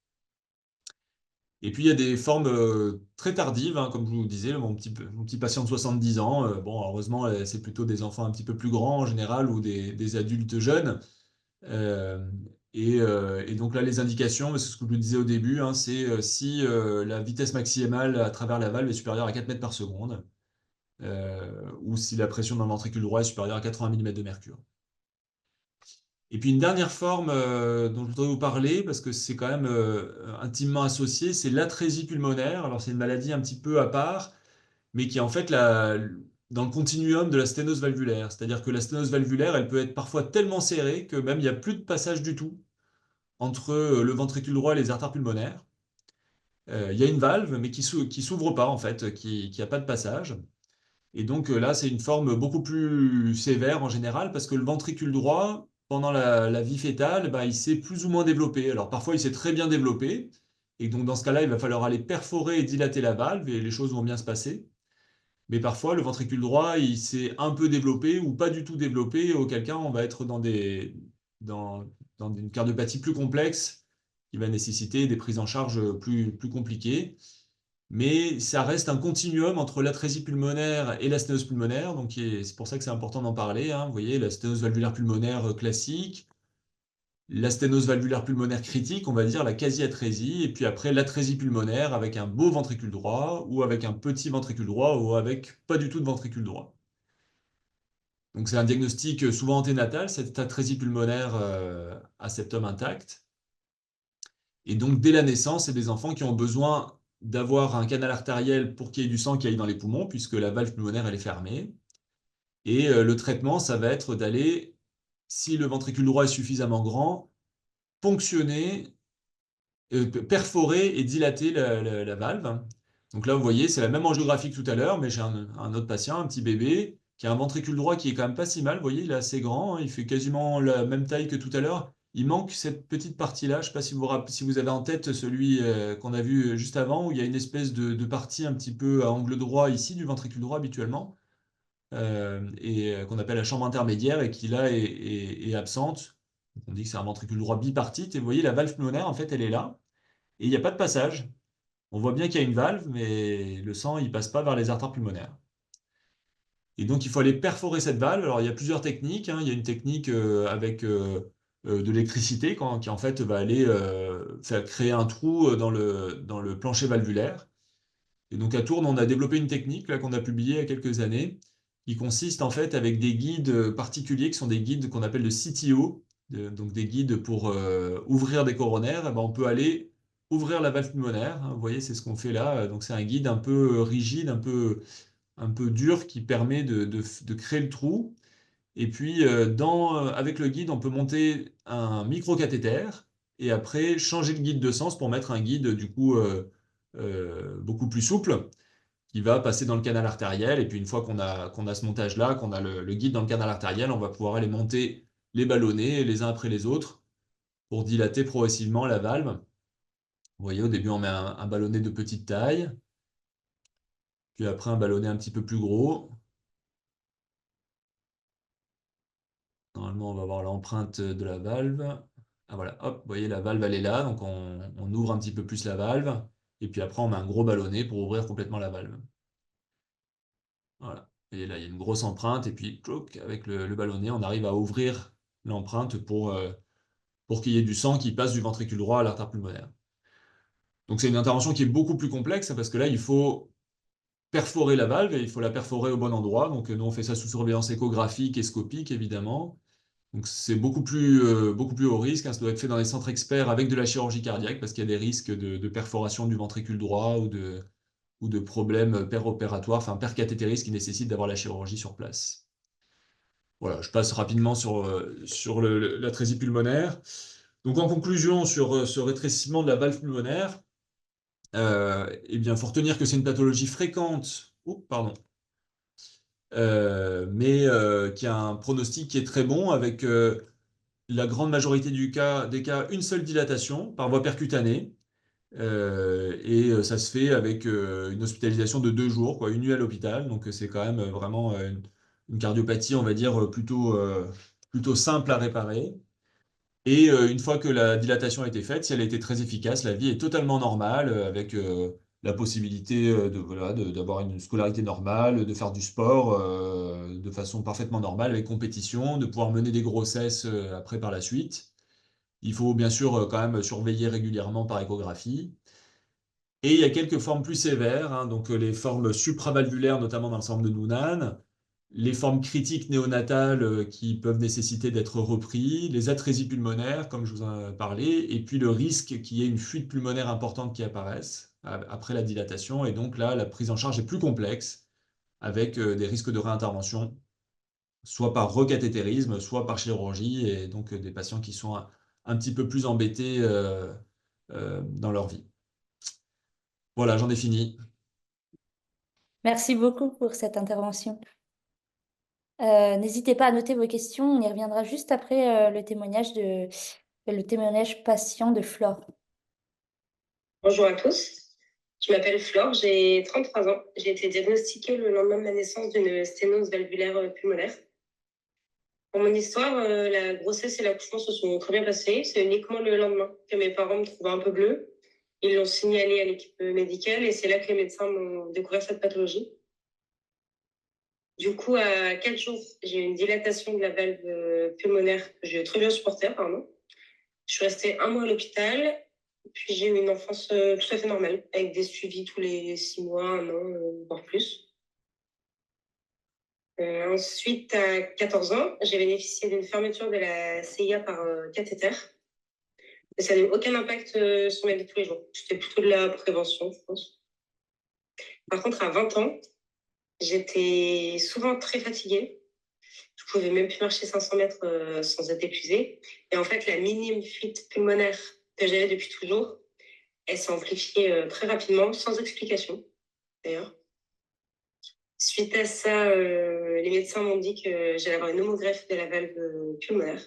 Et puis, il y a des formes très tardives, hein, comme je vous disais, mon petit patient de 70 ans. Bon, heureusement, c'est plutôt des enfants un petit peu plus grands en général ou des adultes jeunes. Euh, et donc là, les indications, c'est ce que je vous disais au début, hein, c'est si la vitesse maximale à travers la valve est supérieure à 4 mètres par seconde, ou si la pression dans le ventricule droit est supérieure à 80 mm de mercure. Et puis une dernière forme dont je voudrais vous parler, parce que c'est quand même intimement associé, c'est l'atrésie pulmonaire. Alors c'est une maladie un petit peu à part, mais qui est en fait dans le continuum de la sténose valvulaire. C'est-à-dire que la sténose valvulaire, elle peut être parfois tellement serrée que même il n'y a plus de passage du tout entre le ventricule droit et les artères pulmonaires. Il y a une valve, mais qui s'ouvre pas en fait, qui a pas de passage. Et donc là, c'est une forme beaucoup plus sévère en général parce que le ventricule droit, pendant la vie fœtale, bah, il s'est plus ou moins développé. Alors parfois, il s'est très bien développé. Et donc dans ce cas-là, il va falloir aller perforer et dilater la valve et les choses vont bien se passer. Mais parfois, le ventricule droit, il s'est un peu développé ou pas du tout développé, auquel cas on va être dans, dans une cardiopathie plus complexe qui va nécessiter des prises en charge plus compliquées. Mais ça reste un continuum entre l'atrésie pulmonaire et la sténose pulmonaire, donc c'est pour ça que c'est important d'en parler, hein. Vous voyez, la sténose valvulaire pulmonaire classique, la sténose valvulaire pulmonaire critique, on va dire la quasi-atrésie, et puis après l'atrésie pulmonaire avec un beau ventricule droit, ou avec un petit ventricule droit, ou avec pas du tout de ventricule droit. Donc c'est un diagnostic souvent anténatal, cette atrésie pulmonaire à septum intact. Et donc dès la naissance, c'est des enfants qui ont besoin d'avoir un canal artériel pour qu'il y ait du sang qui aille dans les poumons, puisque la valve pulmonaire elle est fermée. Et le traitement, ça va être d'aller, si le ventricule droit est suffisamment grand, ponctionner, perforer et dilater la valve. Donc là, vous voyez, c'est la même angiographie que tout à l'heure, mais j'ai un autre patient, un petit bébé, qui a un ventricule droit qui est quand même pas si mal. Vous voyez, il est assez grand, hein, il fait quasiment la même taille que tout à l'heure. Il manque cette petite partie-là. Je ne sais pas si vous avez en tête celui qu'on a vu juste avant, où il y a une espèce de partie un petit peu à angle droit ici du ventricule droit habituellement, et qu'on appelle la chambre intermédiaire et qui là est absente. Donc, on dit que c'est un ventricule droit bipartite. Et vous voyez, la valve pulmonaire, en fait, elle est là. Et il n'y a pas de passage. On voit bien qu'il y a une valve, mais le sang, il passe pas vers les artères pulmonaires. Et donc, il faut aller perforer cette valve. Alors, il y a plusieurs techniques, hein. Il y a une technique avec de l'électricité qui, en fait, va aller faire créer un trou dans le plancher valvulaire. Et donc, à Tours, on a développé une technique là, qu'on a publiée il y a quelques années qui consiste, en fait, avec des guides particuliers qui sont des guides qu'on appelle de CTO, donc des guides pour ouvrir des coronaires. Eh ben, on peut aller ouvrir la valve pulmonaire, hein. Vous voyez, c'est ce qu'on fait là. Donc, c'est un guide un peu rigide, un peu dur qui permet de créer le trou. Et puis, avec le guide, on peut monter un micro-cathéter et après changer le guide de sens pour mettre un guide du coup beaucoup plus souple. qui va passer dans le canal artériel. Et puis une fois qu'on a ce montage-là, qu'on a le guide dans le canal artériel, on va pouvoir aller monter les ballonnets les uns après les autres pour dilater progressivement la valve. Vous voyez, au début, on met un ballonnet de petite taille, puis après un ballonnet un petit peu plus gros. Normalement, on va voir l'empreinte de la valve. Ah voilà, hop, vous voyez, la valve, elle est là, donc on ouvre un petit peu plus la valve, et puis après, on met un gros ballonnet pour ouvrir complètement la valve. Voilà. Et là, il y a une grosse empreinte, et puis, clouc, avec le ballonnet, on arrive à ouvrir l'empreinte pour qu'il y ait du sang qui passe du ventricule droit à l'artère pulmonaire. Donc, c'est une intervention qui est beaucoup plus complexe, parce que là, il faut perforer la valve, et il faut la perforer au bon endroit. Donc, nous, on fait ça sous surveillance échographique et scopique, évidemment. Donc c'est beaucoup plus haut risque, hein. Ça doit être fait dans des centres experts avec de la chirurgie cardiaque parce qu'il y a des risques de perforation du ventricule droit ou de problèmes péropératoires, enfin percathétérisques qui nécessitent d'avoir la chirurgie sur place. Voilà, je passe rapidement sur l'atrésie pulmonaire. Donc en conclusion, sur ce rétrécissement de la valve pulmonaire, eh bien, il faut retenir que c'est une pathologie fréquente, pardon, mais qui a un pronostic qui est très bon avec la grande majorité des cas, une seule dilatation par voie percutanée. Ça se fait avec une hospitalisation de 2 jours, quoi, une nuit à l'hôpital. Donc c'est quand même vraiment une cardiopathie, on va dire, plutôt simple à réparer. Et une fois que la dilatation a été faite, si elle a été très efficace, la vie est totalement normale, avec la possibilité voilà, d'avoir une scolarité normale, de faire du sport de façon parfaitement normale, avec compétition, de pouvoir mener des grossesses après par la suite. Il faut bien sûr quand même surveiller régulièrement par échographie. Et il y a quelques formes plus sévères, hein, donc les formes supravalvulaires, notamment dans le syndrome de Noonan, les formes critiques néonatales qui peuvent nécessiter d'être repris, les atrésies pulmonaires, comme je vous en ai parlé, et puis le risque qu'il y ait une fuite pulmonaire importante qui apparaisse après la dilatation. Et donc là, la prise en charge est plus complexe, avec des risques de réintervention, soit par recathétérisme, soit par chirurgie, et donc des patients qui sont un petit peu plus embêtés dans leur vie. Voilà, j'en ai fini. Merci beaucoup pour cette intervention. N'hésitez pas à noter vos questions, on y reviendra juste après le témoignage patient de Flore. Bonjour à tous, je m'appelle Flore, j'ai 33 ans. J'ai été diagnostiquée le lendemain de ma naissance d'une sténose valvulaire pulmonaire. Pour mon histoire, la grossesse et l'accouchement se sont très bien passés. C'est uniquement le lendemain que mes parents me trouvaient un peu bleue. Ils l'ont signalé à l'équipe médicale et c'est là que les médecins m'ont découvert cette pathologie. Du coup, à 4 jours, j'ai eu une dilatation de la valve pulmonaire que j'ai très bien supportée, apparemment. Je suis restée 1 mois à l'hôpital, puis j'ai eu une enfance tout à fait normale, avec des suivis tous les 6 mois, 1 an, voire plus. Ensuite, à 14 ans, j'ai bénéficié d'une fermeture de la CIA par cathéter. Et ça n'a eu aucun impact sur ma vie de tous les jours. C'était plutôt de la prévention, je pense. Par contre, à 20 ans, j'étais souvent très fatiguée. Je pouvais même plus marcher 500 mètres sans être épuisée. Et en fait, la minime fuite pulmonaire que j'avais depuis toujours, elle s'est amplifiée très rapidement, sans explication, d'ailleurs. Suite à ça, les médecins m'ont dit que j'allais avoir une homogreffe de la valve pulmonaire.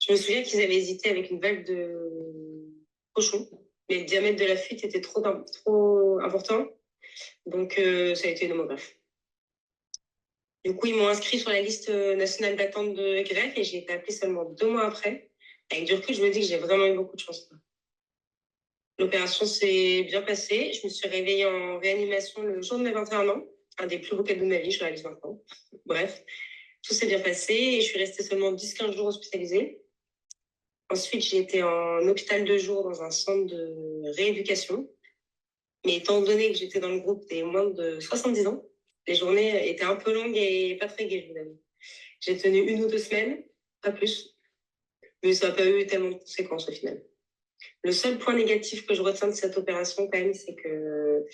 Je me souviens qu'ils avaient hésité avec une valve de cochon, mais le diamètre de la fuite était trop important, donc ça a été une homogreffe. Du coup, ils m'ont inscrit sur la liste nationale d'attente de greffe et j'ai été appelée seulement 2 mois après. Avec du recul, je me dis que j'ai vraiment eu beaucoup de chance. L'opération s'est bien passée. Je me suis réveillée en réanimation le jour de mes 21 ans. Un des plus beaux cadeaux de ma vie, je réalise maintenant. Bref, tout s'est bien passé et je suis restée seulement 10-15 jours hospitalisée. Ensuite, j'ai été en hôpital 2 jours dans un centre de rééducation. Mais étant donné que j'étais dans le groupe des moins de 70 ans, les journées étaient un peu longues et pas très gaies, je vous avoue. J'ai tenu 1 ou 2 semaines, pas plus. Mais ça n'a pas eu tellement de conséquences au final. Le seul point négatif que je retiens de cette opération, quand même, c'est que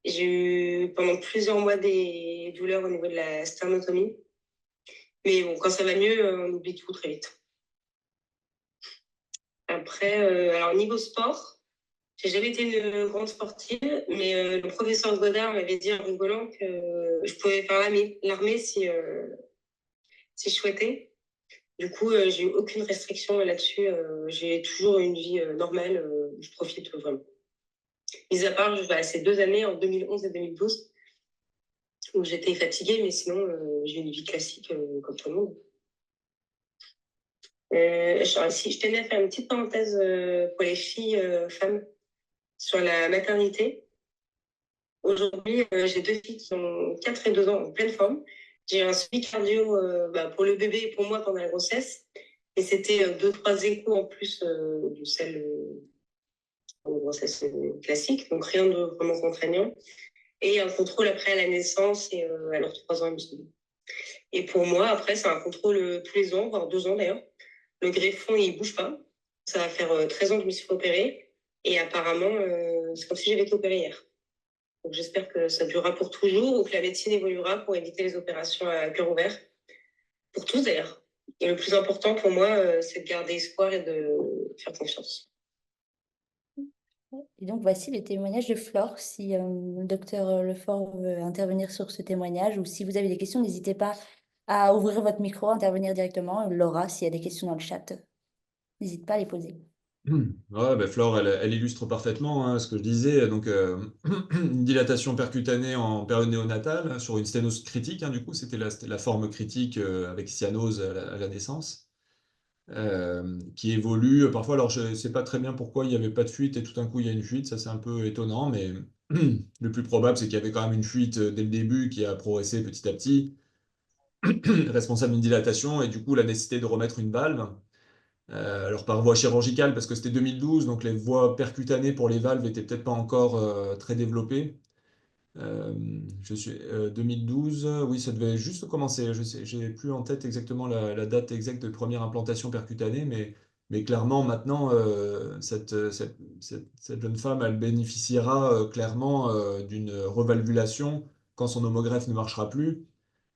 j'ai eu pendant plusieurs mois des douleurs au niveau de la sternotomie. Mais bon, quand ça va mieux, on oublie tout très vite. Après, alors niveau sport, J'ai jamais été une grande sportive, mais le professeur Godard m'avait dit en rigolant que je pouvais faire l'armée si je souhaitais. Du coup, j'ai eu aucune restriction là-dessus. J'ai toujours une vie normale. Je profite vraiment. Mis à part ces 2 années, en 2011 et 2012, où j'étais fatiguée, mais sinon, j'ai une vie classique comme tout le monde. Je tenais à faire une petite parenthèse pour les filles femmes sur la maternité. Aujourd'hui, j'ai 2 filles qui ont 4 et 2 ans en pleine forme. J'ai un suivi cardio pour le bébé et pour moi pendant la grossesse. Et c'était 2, 3 échos en plus de celle de grossesse classique, donc rien de vraiment contraignant. Et un contrôle après à la naissance et à leurs 3 ans, il me semble. Et pour moi, après, c'est un contrôle tous les ans, voire 2 ans d'ailleurs. Le greffon, il bouge pas. Ça va faire 13 ans que je me suis fait opérer. Et apparemment, c'est comme si j'avais été opérée hier. Donc j'espère que ça durera pour toujours ou que la médecine évoluera pour éviter les opérations à cœur ouvert. Pour tous d'ailleurs. Et le plus important pour moi, c'est de garder espoir et de faire confiance. Et donc voici le témoignage de Flore. Si le docteur Lefort veut intervenir sur ce témoignage ou si vous avez des questions, n'hésitez pas à ouvrir votre micro, intervenir directement. Laura, s'il y a des questions dans le chat, n'hésite pas à les poser. Ouais, ben Flore, elle illustre parfaitement ce que je disais. Donc, une dilatation percutanée en période néonatale sur une sténose critique. Du coup, c'était la forme critique avec cyanose à la naissance, qui évolue parfois. Alors, je ne sais pas très bien pourquoi il n'y avait pas de fuite et tout d'un coup, il y a une fuite. Ça, c'est un peu étonnant, mais le plus probable, c'est qu'il y avait quand même une fuite dès le début qui a progressé petit à petit, responsable d'une dilatation et du coup, la nécessité de remettre une valve. Alors par voie chirurgicale, parce que c'était 2012, donc les voies percutanées pour les valves n'étaient peut-être pas encore très développées. 2012, oui, ça devait juste commencer. Je sais, j'ai plus en tête exactement la date exacte de première implantation percutanée, mais clairement maintenant, cette jeune femme, elle bénéficiera clairement d'une revalvulation quand son homogreffe ne marchera plus,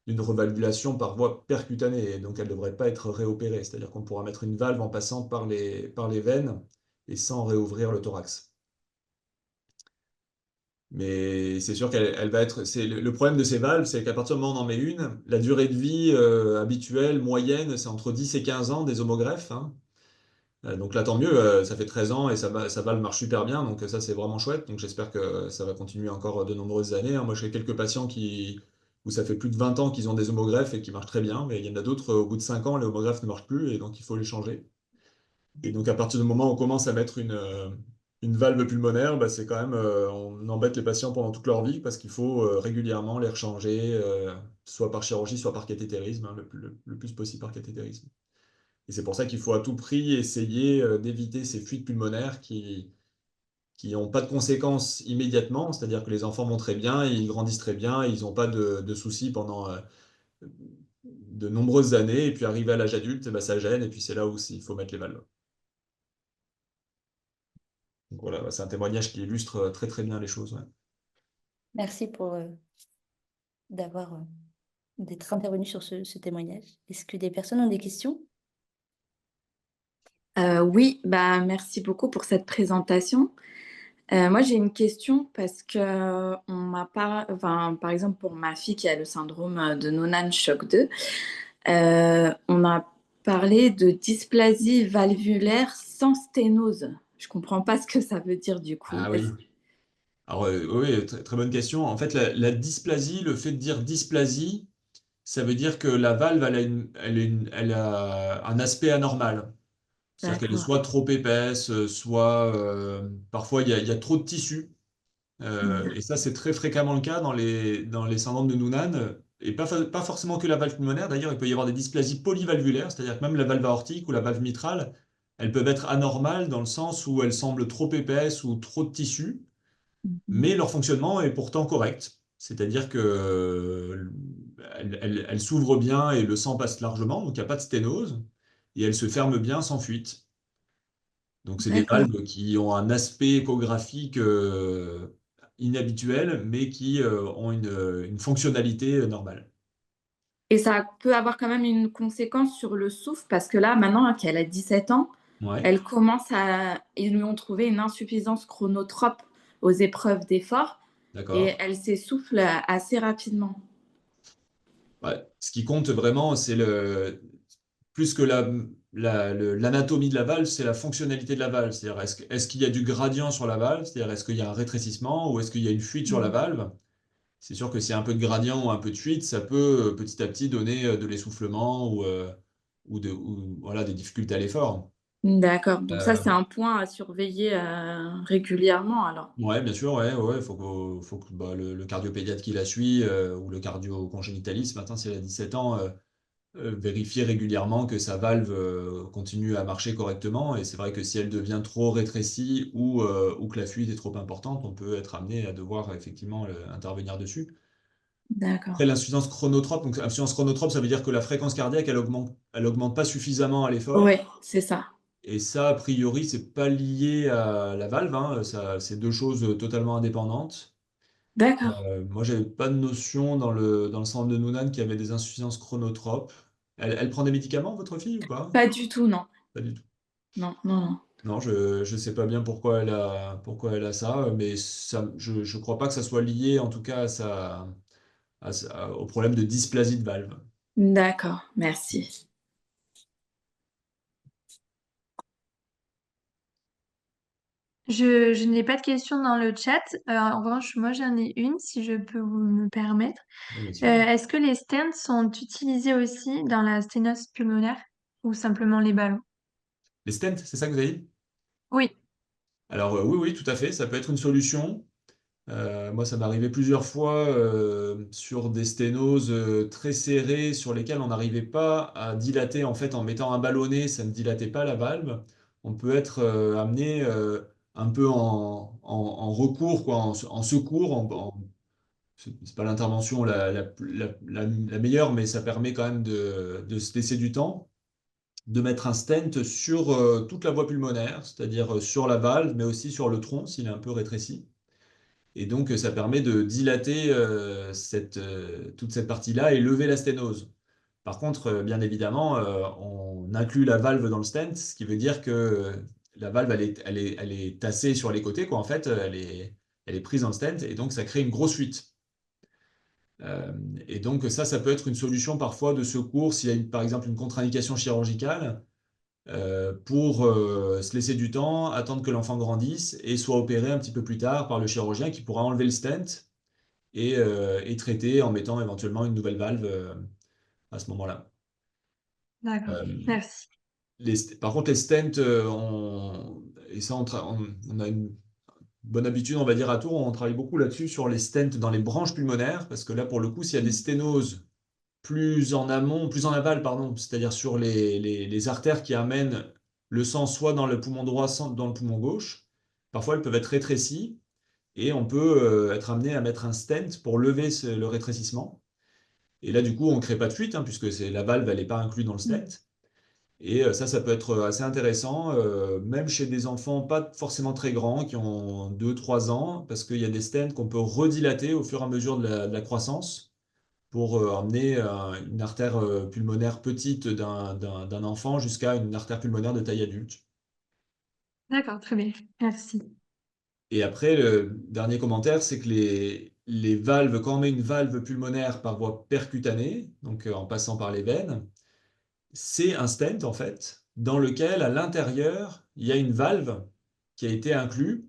d'une revalvulation par voie percutanée, et donc elle ne devrait pas être réopérée. C'est-à-dire qu'on pourra mettre une valve en passant par les veines et sans réouvrir le thorax. Mais c'est sûr qu'elle va être. Le problème de ces valves, c'est qu'à partir du moment où on en met une, la durée de vie habituelle, moyenne, c'est entre 10 et 15 ans des homogreffes. Donc là, tant mieux, ça fait 13 ans et sa valve marche super bien, donc ça, c'est vraiment chouette. Donc j'espère que ça va continuer encore de nombreuses années. Moi, j'ai quelques patients où ça fait plus de 20 ans qu'ils ont des homogreffes et qui marchent très bien, mais il y en a d'autres, au bout de 5 ans, les homogreffes ne marchent plus et donc il faut les changer. Et donc, à partir du moment où on commence à mettre une valve pulmonaire, bah, c'est quand même, on embête les patients pendant toute leur vie parce qu'il faut régulièrement les rechanger, soit par chirurgie, soit par cathétérisme, le plus possible par cathétérisme. Et c'est pour ça qu'il faut à tout prix essayer d'éviter ces fuites pulmonaires qui n'ont pas de conséquences immédiatement, c'est-à-dire que les enfants vont très bien, ils grandissent très bien, ils n'ont pas de soucis pendant de nombreuses années, et puis arrivé à l'âge adulte, bah, ça gêne, et puis c'est là où il faut mettre les valves. Donc voilà, bah, c'est un témoignage qui illustre très très bien les choses. Ouais. Merci pour d'être intervenu sur ce témoignage. Est-ce que des personnes ont des questions? Oui, merci beaucoup pour cette présentation. Moi, j'ai une question parce que par exemple, pour ma fille qui a le syndrome de Noonan choc 2, on a parlé de dysplasie valvulaire sans sténose. Je comprends pas ce que ça veut dire du coup. Ah oui. Alors oui, très, très bonne question. En fait, la dysplasie, le fait de dire dysplasie, ça veut dire que la valve, elle a un aspect anormal. C'est-à-dire qu'elle est D'accord. soit trop épaisse, soit parfois il y a trop de tissu. Et ça, c'est très fréquemment le cas dans les syndromes de Noonan. Et pas forcément que la valve pulmonaire. D'ailleurs, il peut y avoir des dysplasies polyvalvulaires, c'est-à-dire que même la valve aortique ou la valve mitrale, elles peuvent être anormales dans le sens où elles semblent trop épaisses ou trop de tissu, Mhm. mais leur fonctionnement est pourtant correct. C'est-à-dire que elle s'ouvre bien et le sang passe largement, donc il n'y a pas de sténose, et elle se ferme bien sans fuite. Donc, c'est des D'accord. valves qui ont un aspect échographique inhabituel, mais qui ont une fonctionnalité normale. Et ça peut avoir quand même une conséquence sur le souffle parce que là, maintenant qu'elle a 17 ans, Ouais, Ils lui ont trouvé une insuffisance chronotrope aux épreuves d'effort et d'accord. elle s'essouffle assez rapidement. Ouais. Ce qui compte vraiment, c'est plus que l'anatomie de la valve, c'est la fonctionnalité de la valve. C'est-à-dire, est-ce qu'il y a du gradient sur la valve? C'est-à-dire, est-ce qu'il y a un rétrécissement ou est-ce qu'il y a une fuite sur la Mhm. valve? C'est sûr que s'il y a un peu de gradient ou un peu de fuite, ça peut petit à petit donner de l'essoufflement ou voilà, des difficultés à l'effort. D'accord. Donc ça, Euh, c'est un point à surveiller régulièrement alors. ouais, bien sûr, ouais, ouais, faut que bah, le cardiopédiatre qui la suit ou le cardio-congénitaliste, maintenant, si elle a 17 ans, vérifier régulièrement que sa valve continue à marcher correctement. Et c'est vrai que si elle devient trop rétrécie ou que la fuite est trop importante, on peut être amené à devoir effectivement intervenir dessus. D'accord. Après, l'insuffisance chronotrope, donc insuffisance chronotrope, ça veut dire que la fréquence cardiaque, elle augmente pas suffisamment à Oui, l'effort. c'est ça. Et ça, a priori, c'est pas lié à la valve, hein. Ça, c'est deux choses totalement indépendantes. D'accord. Moi, j'avais pas de notion dans le centre de Noonan qu'il y avait des insuffisances chronotropes. Elle prend des médicaments, votre fille, ou pas? Pas du tout, non. Pas du tout. Non, non, non. Non, je sais pas bien pourquoi elle a ça, mais ça, je crois pas que ça soit lié, en tout cas, au problème de dysplasie de valve. D'accord, merci. Je n'ai pas de questions dans le chat. En revanche, moi j'en ai une, si je peux me permettre. Oui, bien sûr. Est-ce que les stents sont utilisés aussi dans la sténose pulmonaire ou simplement les ballons? Les stents, c'est ça que vous avez dit? Oui. Alors, oui, oui, tout à fait, ça peut être une solution. Moi, ça m'est arrivé plusieurs fois sur des sténoses très serrées sur lesquelles on n'arrivait pas à dilater. En fait, en mettant un ballonnet, ça ne dilatait pas la valve. On peut être amené un peu en recours, quoi, en secours. C'est pas l'intervention la meilleure, mais ça permet quand même de se laisser du temps, de mettre un stent sur toute la voie pulmonaire, c'est-à-dire sur la valve, mais aussi sur le tronc s'il est un peu rétréci. Et donc, ça permet de dilater toute cette partie-là et lever la sténose. Par contre, bien évidemment, on inclut la valve dans le stent, ce qui veut dire que la valve, elle est tassée sur les côtés, quoi. En fait, elle est prise dans le stent et donc ça crée une grosse fuite. Euh, et donc, ça peut être une solution parfois de secours s'il y a par exemple une contre-indication chirurgicale pour se laisser du temps, attendre que l'enfant grandisse et soit opéré un petit peu plus tard par le chirurgien qui pourra enlever le stent et traiter en mettant éventuellement une nouvelle valve à ce moment-là. D'accord, Euh, merci. par contre, les stents, et ça, on a une bonne habitude, on va dire, à Tours, on travaille beaucoup là-dessus sur les stents dans les branches pulmonaires, parce que là, pour le coup, s'il y a des sténoses plus en amont, plus en aval, pardon, c'est-à-dire sur les artères qui amènent le sang soit dans le poumon droit, soit dans le poumon gauche, parfois elles peuvent être rétrécies et on peut être amené à mettre un stent pour lever le rétrécissement. Et là, du coup, on ne crée pas de fuite, hein, puisque la valve, elle n'est pas inclue dans le stent. Et ça peut être assez intéressant, même chez des enfants pas forcément très grands, qui ont 2, 3 ans, parce qu'il y a des stents qu'on peut redilater au fur et à mesure de la croissance pour emmener une artère pulmonaire petite d'un enfant jusqu'à une artère pulmonaire de taille adulte. D'accord, très bien, merci. Et après, le dernier commentaire, c'est que les valves, quand on met une valve pulmonaire par voie percutanée, donc en passant par les veines, c'est un stent en fait, dans lequel à l'intérieur, il y a une valve qui a été inclue.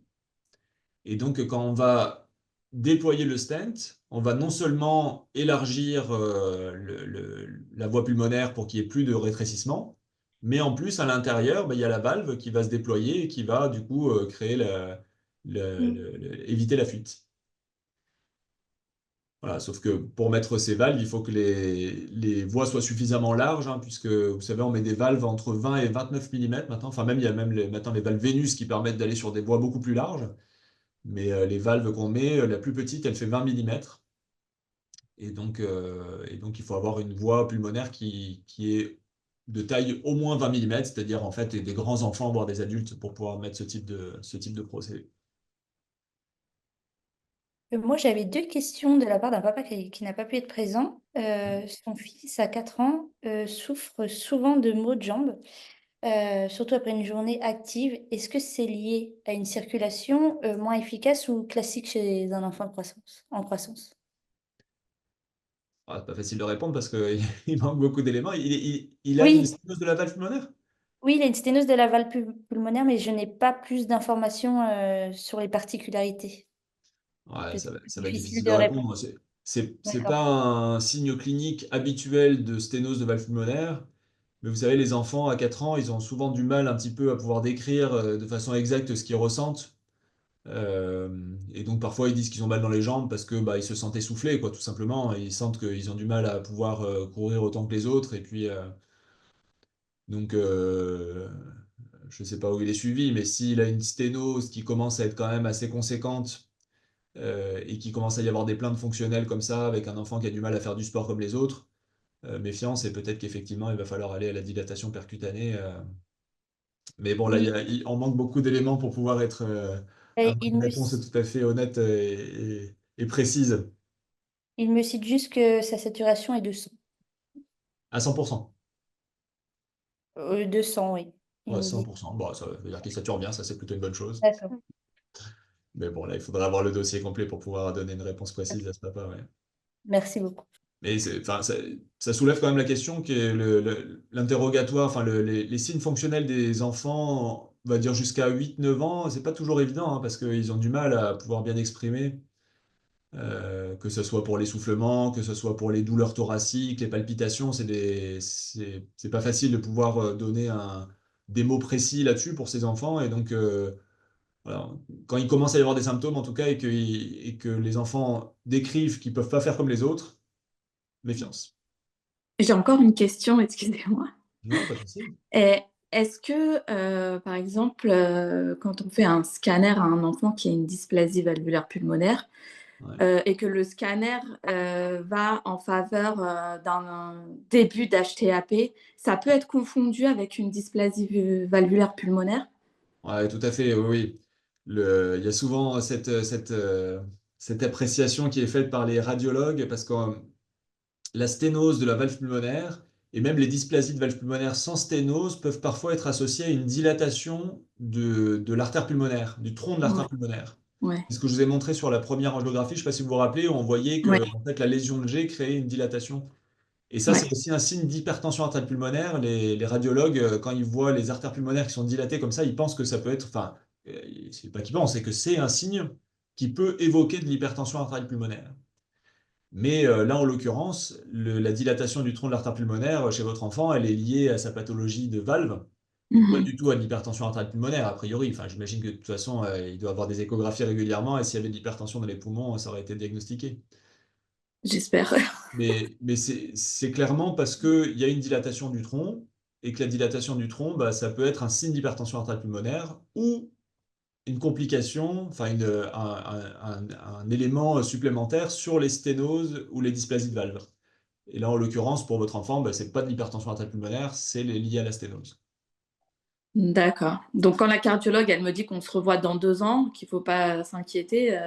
Et donc, quand on va déployer le stent, on va non seulement élargir la voie pulmonaire pour qu'il n'y ait plus de rétrécissement, mais en plus, à l'intérieur, bah, il y a la valve qui va se déployer et qui va du coup créer éviter la fuite. Voilà, sauf que pour mettre ces valves, il faut que les voies soient suffisamment larges, hein, puisque vous savez, on met des valves entre 20 et 29 mm maintenant. Enfin, même, il y a même maintenant les valves Vénus qui permettent d'aller sur des voies beaucoup plus larges. Mais les valves qu'on met, la plus petite, elle fait 20 mm. Et donc, il faut avoir une voie pulmonaire qui est de taille au moins 20 mm, c'est-à-dire en fait des grands enfants, voire des adultes, pour pouvoir mettre ce type de procédé. Moi, j'avais deux questions de la part d'un papa qui n'a pas pu être présent. Son fils, à 4 ans, souffre souvent de maux de jambes. surtout après une journée active. Est-ce que c'est lié à une circulation moins efficace ou classique chez un enfant en croissance? Ah, c'est pas facile de répondre parce qu'il il manque beaucoup d'éléments. Il a une Oui, sténose de la valve pulmonaire? oui, il a une sténose de la valve pulmonaire, mais je n'ai pas plus d'informations sur les particularités. Ouais, Peut-être ça va être difficile difficile de de répondre. répondre. C'est D'accord. pas un signe clinique habituel de sténose de valve pulmonaire. Mais vous savez, les enfants à 4 ans, ils ont souvent du mal un petit peu à pouvoir décrire de façon exacte ce qu'ils ressentent. Et donc parfois ils disent qu'ils ont mal dans les jambes parce que bah, ils se sentent essoufflés, quoi, tout simplement. Et ils sentent qu'ils ont du mal à pouvoir courir autant que les autres. Et puis donc je sais pas où il est suivi, mais s'il a une sténose qui commence à être quand même assez conséquente et qui commence à y avoir des plaintes fonctionnelles comme ça, avec un enfant qui a du mal à faire du sport comme les autres, méfiance et peut-être qu'effectivement il va falloir aller à la dilatation percutanée. Mais bon, là, Oui, on manque beaucoup d'éléments pour pouvoir et avoir une réponse tout à fait honnête et précise il me cite juste que sa saturation est de 100. à 100%. 200, oui, il Ouais, me dit. 100%. Bon, ça veut dire qu'il sature bien, ça c'est plutôt une bonne chose. D'accord. Mais bon, là, il faudra avoir le dossier complet pour pouvoir donner une réponse précise à ce papa, ouais. Merci beaucoup. Mais enfin, ça soulève quand même la question qui est l'interrogatoire, enfin les signes fonctionnels des enfants, on va dire jusqu'à 8 9 ans, c'est pas toujours évident hein, parce qu'ils ont du mal à pouvoir bien exprimer. Que ce soit pour l'essoufflement, que ce soit pour les douleurs thoraciques, les palpitations, c'est pas facile de pouvoir donner des mots précis là-dessus pour ces enfants. Et donc, voilà, quand il commence à y avoir des symptômes, en tout cas, et que les enfants décrivent qu'ils peuvent pas faire comme les autres, méfiance. J'ai encore une question, excusez-moi. Non, pas de souci. Et est-ce que, par exemple, quand on fait un scanner à un enfant qui a une dysplasie valvulaire pulmonaire, Ouais. et que le scanner va en faveur d'un début d'HTAP, ça peut être confondu avec une dysplasie valvulaire pulmonaire? Ouais, tout à fait, oui, oui. Il y a souvent cette appréciation qui est faite par les radiologues parce que la sténose de la valve pulmonaire et même les dysplasies de valve pulmonaire sans sténose peuvent parfois être associées à une dilatation de l'artère pulmonaire, du tronc de Ouais, l'artère pulmonaire. ouais, C'est ce que je vous ai montré sur la première angiographie, je ne sais pas si vous vous rappelez, où on voyait ouais, que en fait, la lésion de G créait une dilatation. Et ça, c'est ouais. aussi un signe d'hypertension artérielle pulmonaire. Les radiologues, quand ils voient les artères pulmonaires qui sont dilatées comme ça, ils pensent que ça peut être, enfin, c'est pas qu'ils pensent, c'est que c'est un signe qui peut évoquer de l'hypertension artérielle pulmonaire. Mais là, en l'occurrence, la dilatation du tronc de l'artère pulmonaire chez votre enfant, elle est liée à sa pathologie de valve et pas Mhm. du tout à l'hypertension artérielle pulmonaire, a priori. Enfin, j'imagine que de toute façon, il doit avoir des échographies régulièrement et s'il y avait de l'hypertension dans les poumons, ça aurait été diagnostiqué. J'espère. Mais c'est clairement parce qu'il y a une dilatation du tronc et que la dilatation du tronc, bah, ça peut être un signe d'hypertension artérielle pulmonaire ou une complication, enfin un élément supplémentaire sur les sténoses ou les dysplasies de valve. Et là, en l'occurrence, pour votre enfant, bah, c'est pas de l'hypertension artérielle pulmonaire, c'est lié à la sténose. D'accord. Donc, quand la cardiologue, elle me dit qu'on se revoit dans 2 ans, qu'il ne faut pas s'inquiéter.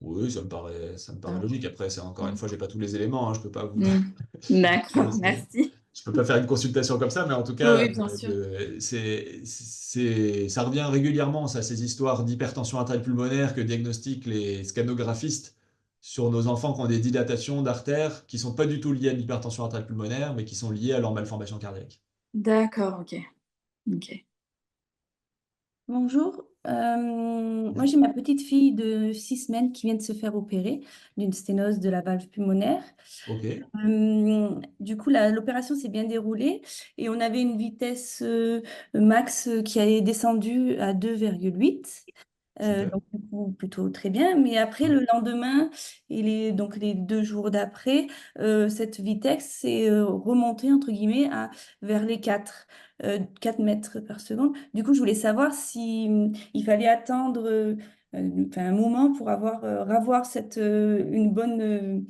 Oui, ça me paraît logique. Après, c'est encore une fois, j'ai pas tous les éléments, hein, je peux pas vous. Mm. D'accord, merci. Je peux pas faire une consultation comme ça, mais en tout cas, Oui, bien sûr. ça revient régulièrement, ça, ces histoires d'hypertension artérielle pulmonaire que diagnostiquent les scanographistes sur nos enfants qui ont des dilatations d'artères qui sont pas du tout liées à l'hypertension artérielle pulmonaire, mais qui sont liées à leur malformation cardiaque. D'accord, ok. Ok. Bonjour, moi j'ai ma petite fille de 6 semaines qui vient de se faire opérer d'une sténose de la valve pulmonaire. Ok, Du coup, l'opération s'est bien déroulée et on avait une vitesse max qui est descendue à 2,8. super. Donc, du coup, plutôt très bien. Mais après, le lendemain et donc les 2 jours d'après, cette vitesse s'est remontée, entre guillemets, vers les 4 mètres par seconde. Du coup, je voulais savoir si il fallait attendre enfin, un moment pour revoir une bonne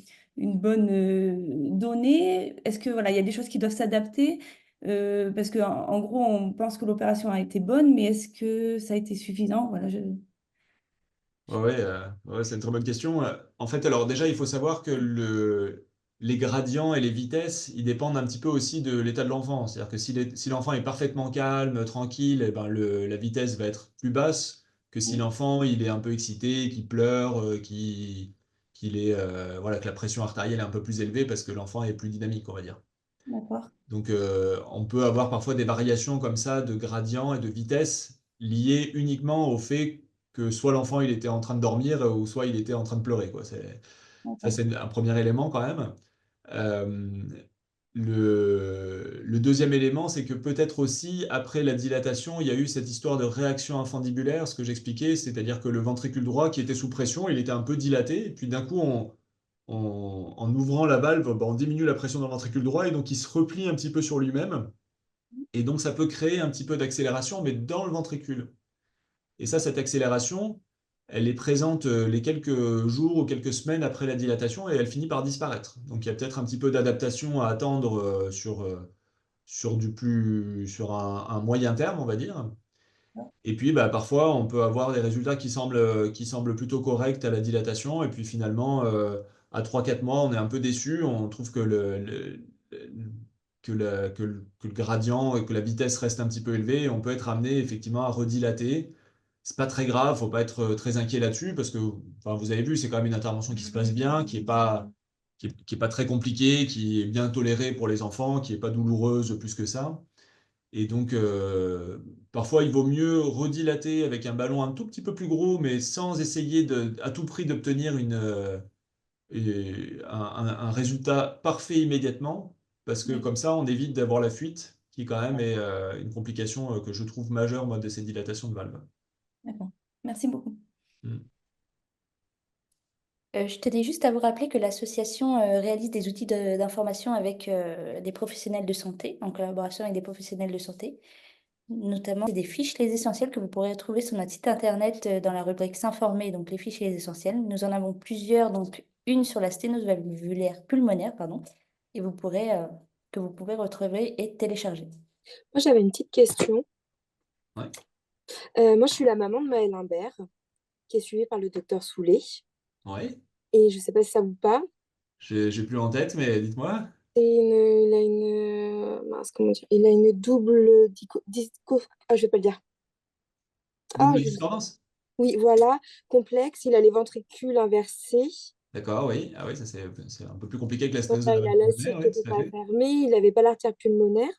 donnée. Est-ce que voilà, il y a des choses qui doivent s'adapter? Parce en gros, on pense que l'opération a été bonne, mais est-ce que ça a été suffisant? Voilà, Ouais, ouais, c'est une très bonne question. En fait, alors déjà, il faut savoir que les gradients et les vitesses, ils dépendent un petit peu aussi de l'état de l'enfant. C'est-à-dire que si l'enfant est parfaitement calme, tranquille, eh ben la vitesse va être plus basse que si l'enfant il est un peu excité, qu'il pleure, voilà, que la pression artérielle est un peu plus élevée parce que l'enfant est plus dynamique, on va dire. D'accord. Donc, on peut avoir parfois des variations comme ça de gradient et de vitesse liées uniquement au fait que soit l'enfant il était en train de dormir ou soit il était en train de pleurer, quoi. Ça, D'accord. c'est un premier élément quand même. Euh, le deuxième élément, c'est que peut-être aussi, après la dilatation, il y a eu cette histoire de réaction infundibulaire, ce que j'expliquais, c'est-à-dire que le ventricule droit qui était sous pression, il était un peu dilaté, et puis d'un coup, en ouvrant la valve, on diminue la pression dans le ventricule droit, et donc il se replie un petit peu sur lui-même, et donc ça peut créer un petit peu d'accélération, mais dans le ventricule. Et ça, cette accélération, elle est présente les quelques jours ou quelques semaines après la dilatation et elle finit par disparaître. Donc il y a peut-être un petit peu d'adaptation à attendre sur un moyen terme, on va dire. Et puis bah, parfois, on peut avoir des résultats qui semblent plutôt corrects à la dilatation. Et puis finalement, à 3 4 mois, on est un peu déçu. On trouve que le gradient et que la vitesse reste un petit peu élevée. Et on peut être amené effectivement à redilater. C'est pas très grave, faut pas être très inquiet là-dessus parce que enfin, vous avez vu, c'est quand même une intervention qui se passe bien, qui est pas très compliquée, qui est bien tolérée pour les enfants, qui est pas douloureuse plus que ça. Et donc, parfois, il vaut mieux redilater avec un ballon un tout petit peu plus gros, mais sans essayer à tout prix d'obtenir un résultat parfait immédiatement, parce que Oui. comme ça, on évite d'avoir la fuite, qui quand même est une complication que je trouve majeure, moi, de ces dilatations de valve. D'accord. Merci beaucoup. Mm. Je tenais juste à vous rappeler que l'association réalise des outils d'information avec des professionnels de santé, en collaboration avec des professionnels de santé. Notamment, c'est des fiches les essentiels que vous pourrez trouver sur notre site internet dans la rubrique S'informer, donc les fiches les essentiels. Nous en avons plusieurs, donc une sur la sténose valvulaire pulmonaire, pardon, et que vous pouvez retrouver et télécharger. Moi, j'avais une petite question. Ouais. Moi, je suis la maman de Maël Imbert, qui est suivie par le docteur Soulet. Ouais. Et je ne sais pas si ça vous parle. J'ai plus en tête, mais dites-moi. Il a mince, comment dire? Il a une double ah, je vais pas le dire. Ah, Double discordance? oui, voilà, complexe. Il a les ventricules inversés. D'accord, oui. Ah oui, ça c'est un peu plus compliqué que la sténose Voilà, il a pulmonaire, l'acide qui oui, peut tout à pas fait. fermer. Il n'avait pas l'artère pulmonaire.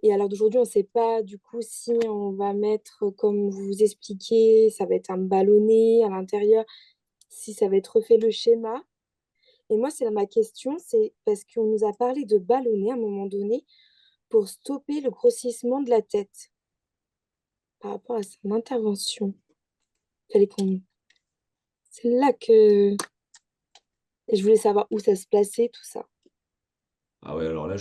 Et alors d'aujourd'hui, on ne sait pas du coup si on va mettre, comme vous expliquez, ça va être un ballonné à l'intérieur, si ça va être refait le schéma. Et moi, c'est ma question, c'est parce qu'on nous a parlé de ballonner à un moment donné pour stopper le grossissement de la tête par rapport à son intervention. C'est là que et je voulais savoir où ça se plaçait, tout ça. Ah ouais, alors là,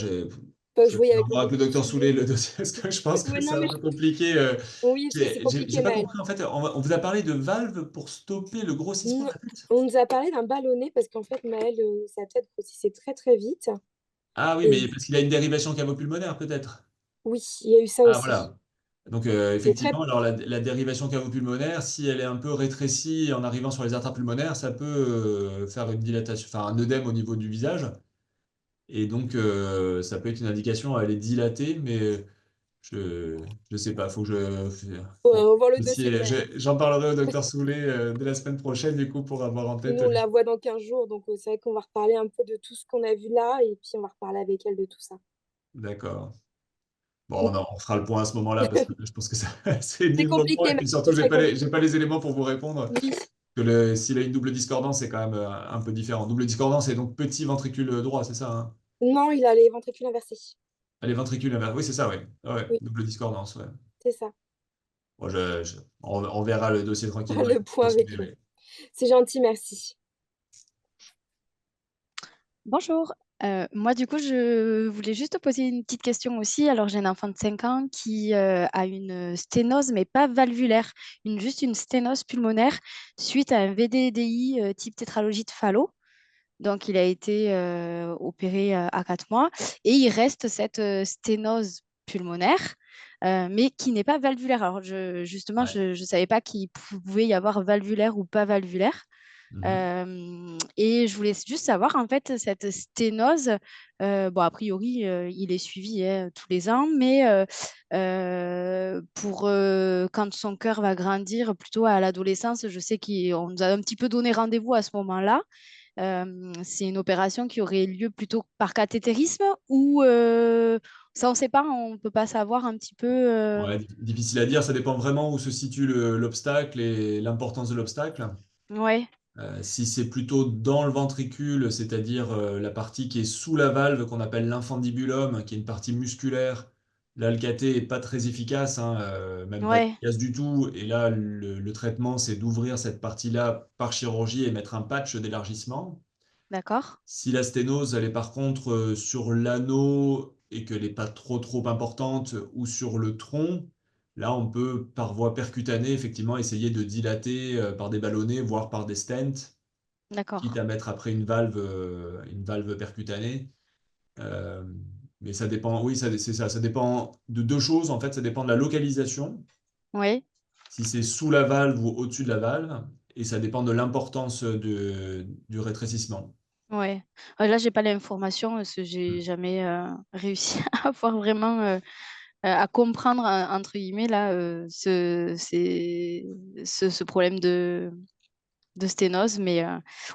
Enfin, je faut que voyais tu avec le envoies avec le docteur docteur Soulet Soulet. le dossier, parce que je pense que Ouais, c'est non, un mais peu compliqué. oui, c'est J'ai compliqué, pas Maëlle. compris, en fait, on vous a parlé de valves pour stopper le grossissement de Non, la tête? on nous a parlé d'un ballonnet parce qu'en fait, Maëlle, sa tête grossissait très très vite. Ah oui, Et mais parce qu'il a une dérivation cavo-pulmonaire, peut-être. oui, il y a eu ça Ah aussi. voilà. Donc C'est très... effectivement, alors la dérivation cavo-pulmonaire, si elle est un peu rétrécie en arrivant sur les artères pulmonaires, ça peut faire une dilatation, enfin un œdème au niveau du visage. Et donc ça peut être une indication à aller dilater, mais je sais pas, faut que Faut faut voir le dossier de aussi, Maëlle. j'en parlerai au docteur Soulet dès la semaine prochaine du coup pour avoir en Puis tête. nous, on la voit dans 15 jours, donc c'est vrai qu'on va reparler un peu de tout ce qu'on a vu là, et puis on va reparler avec elle de tout ça. D'accord. Bon, on fera le point à ce moment-là parce que je pense que ça, c'est C'est libre pour moi. compliqué, Et mais puis surtout, c'est très j'ai compliqué. pas les éléments pour vous répondre. Oui. S'il a une double discordance, c'est quand même un peu différent. Double discordance, c'est donc petit ventricule droit, c'est ça, hein? Non, il a les ventricules inversés. Ah, les ventricules inversés. Oui, c'est ça, oui. Ah ouais, Oui, double discordance, ouais. c'est ça. Bon, on verra le dossier tranquillement avec Le le point docteur avec Soulet, lui. oui. C'est gentil, merci. Bonjour. Moi, du coup, je voulais juste te poser une petite question aussi. Alors, j'ai un enfant de 5 ans qui a une sténose, mais pas valvulaire, juste une sténose pulmonaire suite à un VDDI type tétralogie de Fallot. Donc, il a été opéré à 4 mois et il reste cette sténose pulmonaire, mais qui n'est pas valvulaire. Alors, justement, Ouais. je ne savais pas qu'il pouvait y avoir valvulaire ou pas valvulaire. Et je voulais juste savoir, en fait, cette sténose, bon, a priori, il est suivi tous les ans, mais pour quand son cœur va grandir, plutôt à l'adolescence, je sais qu'on nous a un petit peu donné rendez-vous à ce moment-là. C'est une opération qui aurait lieu plutôt par cathétérisme ou ça, on ne sait pas, on ne peut pas savoir un petit peu. Ouais, difficile à dire, ça dépend vraiment où se situe l'obstacle et l'importance de l'obstacle. Ouais, Si c'est plutôt dans le ventricule, c'est-à-dire la partie qui est sous la valve qu'on appelle l'infundibulum, qui est une partie musculaire, là le cathé est pas très efficace, hein, même pas ouais, efficace du tout. Et là, le traitement, c'est d'ouvrir cette partie-là par chirurgie et mettre un patch d'élargissement. d'accord, Si la sténose, elle est par contre sur l'anneau et qu'elle n'est pas trop importante ou sur le tronc, là, on peut, par voie percutanée, effectivement, essayer de dilater par des ballonnets, voire par des stents, quitte d'accord. à mettre après une valve percutanée. Euh, mais ça dépend, oui, c'est ça, ça dépend de deux choses. En fait, ça dépend de la localisation, Ouais. si c'est sous la valve ou au-dessus de la valve, et ça dépend de l'importance du rétrécissement. Ouais. Là, j'ai pas l'information parce que j'ai jamais réussi à avoir vraiment à comprendre entre guillemets là ce problème de sténose. Mais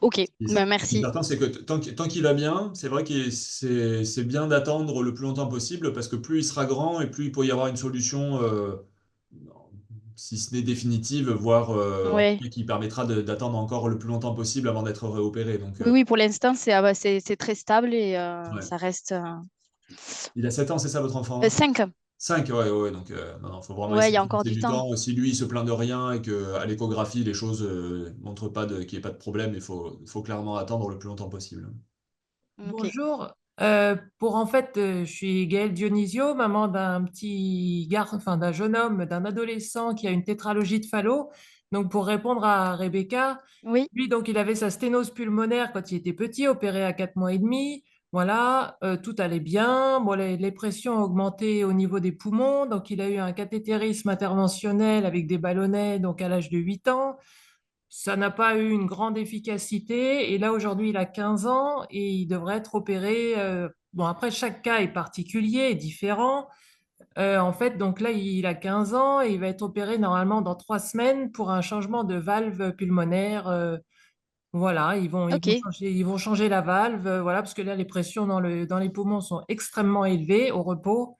ok, ben, Ce qui est merci. certain, c'est que tant qu'il va bien, c'est vrai que c'est bien d'attendre le plus longtemps possible parce que plus il sera grand et plus il peut y avoir une solution, si ce n'est définitive, voire en tout Ouais. cas qui permettra d'attendre encore le plus longtemps possible avant d'être réopéré. Donc, Oui, oui, pour l'instant, c'est très stable et ouais. ça reste Il a 7 ans, c'est ça votre enfant? 5. 5, ouais, ouais, donc non, non, faut vraiment Ouais, il essayer y a de encore laisser du du temps. temps. Si lui, il se plaint de rien et qu'à l'échographie, les choses montrent pas qu'il n'y ait pas de problème, faut clairement attendre le plus longtemps possible. Ok. Bonjour. En fait, je suis Gaëlle Dionisio, maman d'un petit garçon, enfin d'un jeune homme, d'un adolescent qui a une tétralogie de Fallot. Donc, pour répondre à Rebecca, Oui, lui, donc, il avait sa sténose pulmonaire quand il était petit, opéré à 4 mois et demi. Voilà, tout allait bien. Bon, les pressions ont augmenté au niveau des poumons. Donc, il a eu un cathétérisme interventionnel avec des ballonnets, donc à l'âge de 8 ans. Ça n'a pas eu une grande efficacité. Et là, aujourd'hui, il a 15 ans et il devrait être opéré. Bon, après, chaque cas est particulier, est différent. En fait, donc là, il a 15 ans et il va être opéré normalement dans 3 semaines pour un changement de valve pulmonaire. Voilà, ok. ils vont changer la valve, voilà, parce que là, les pressions dans les poumons sont extrêmement élevées au repos.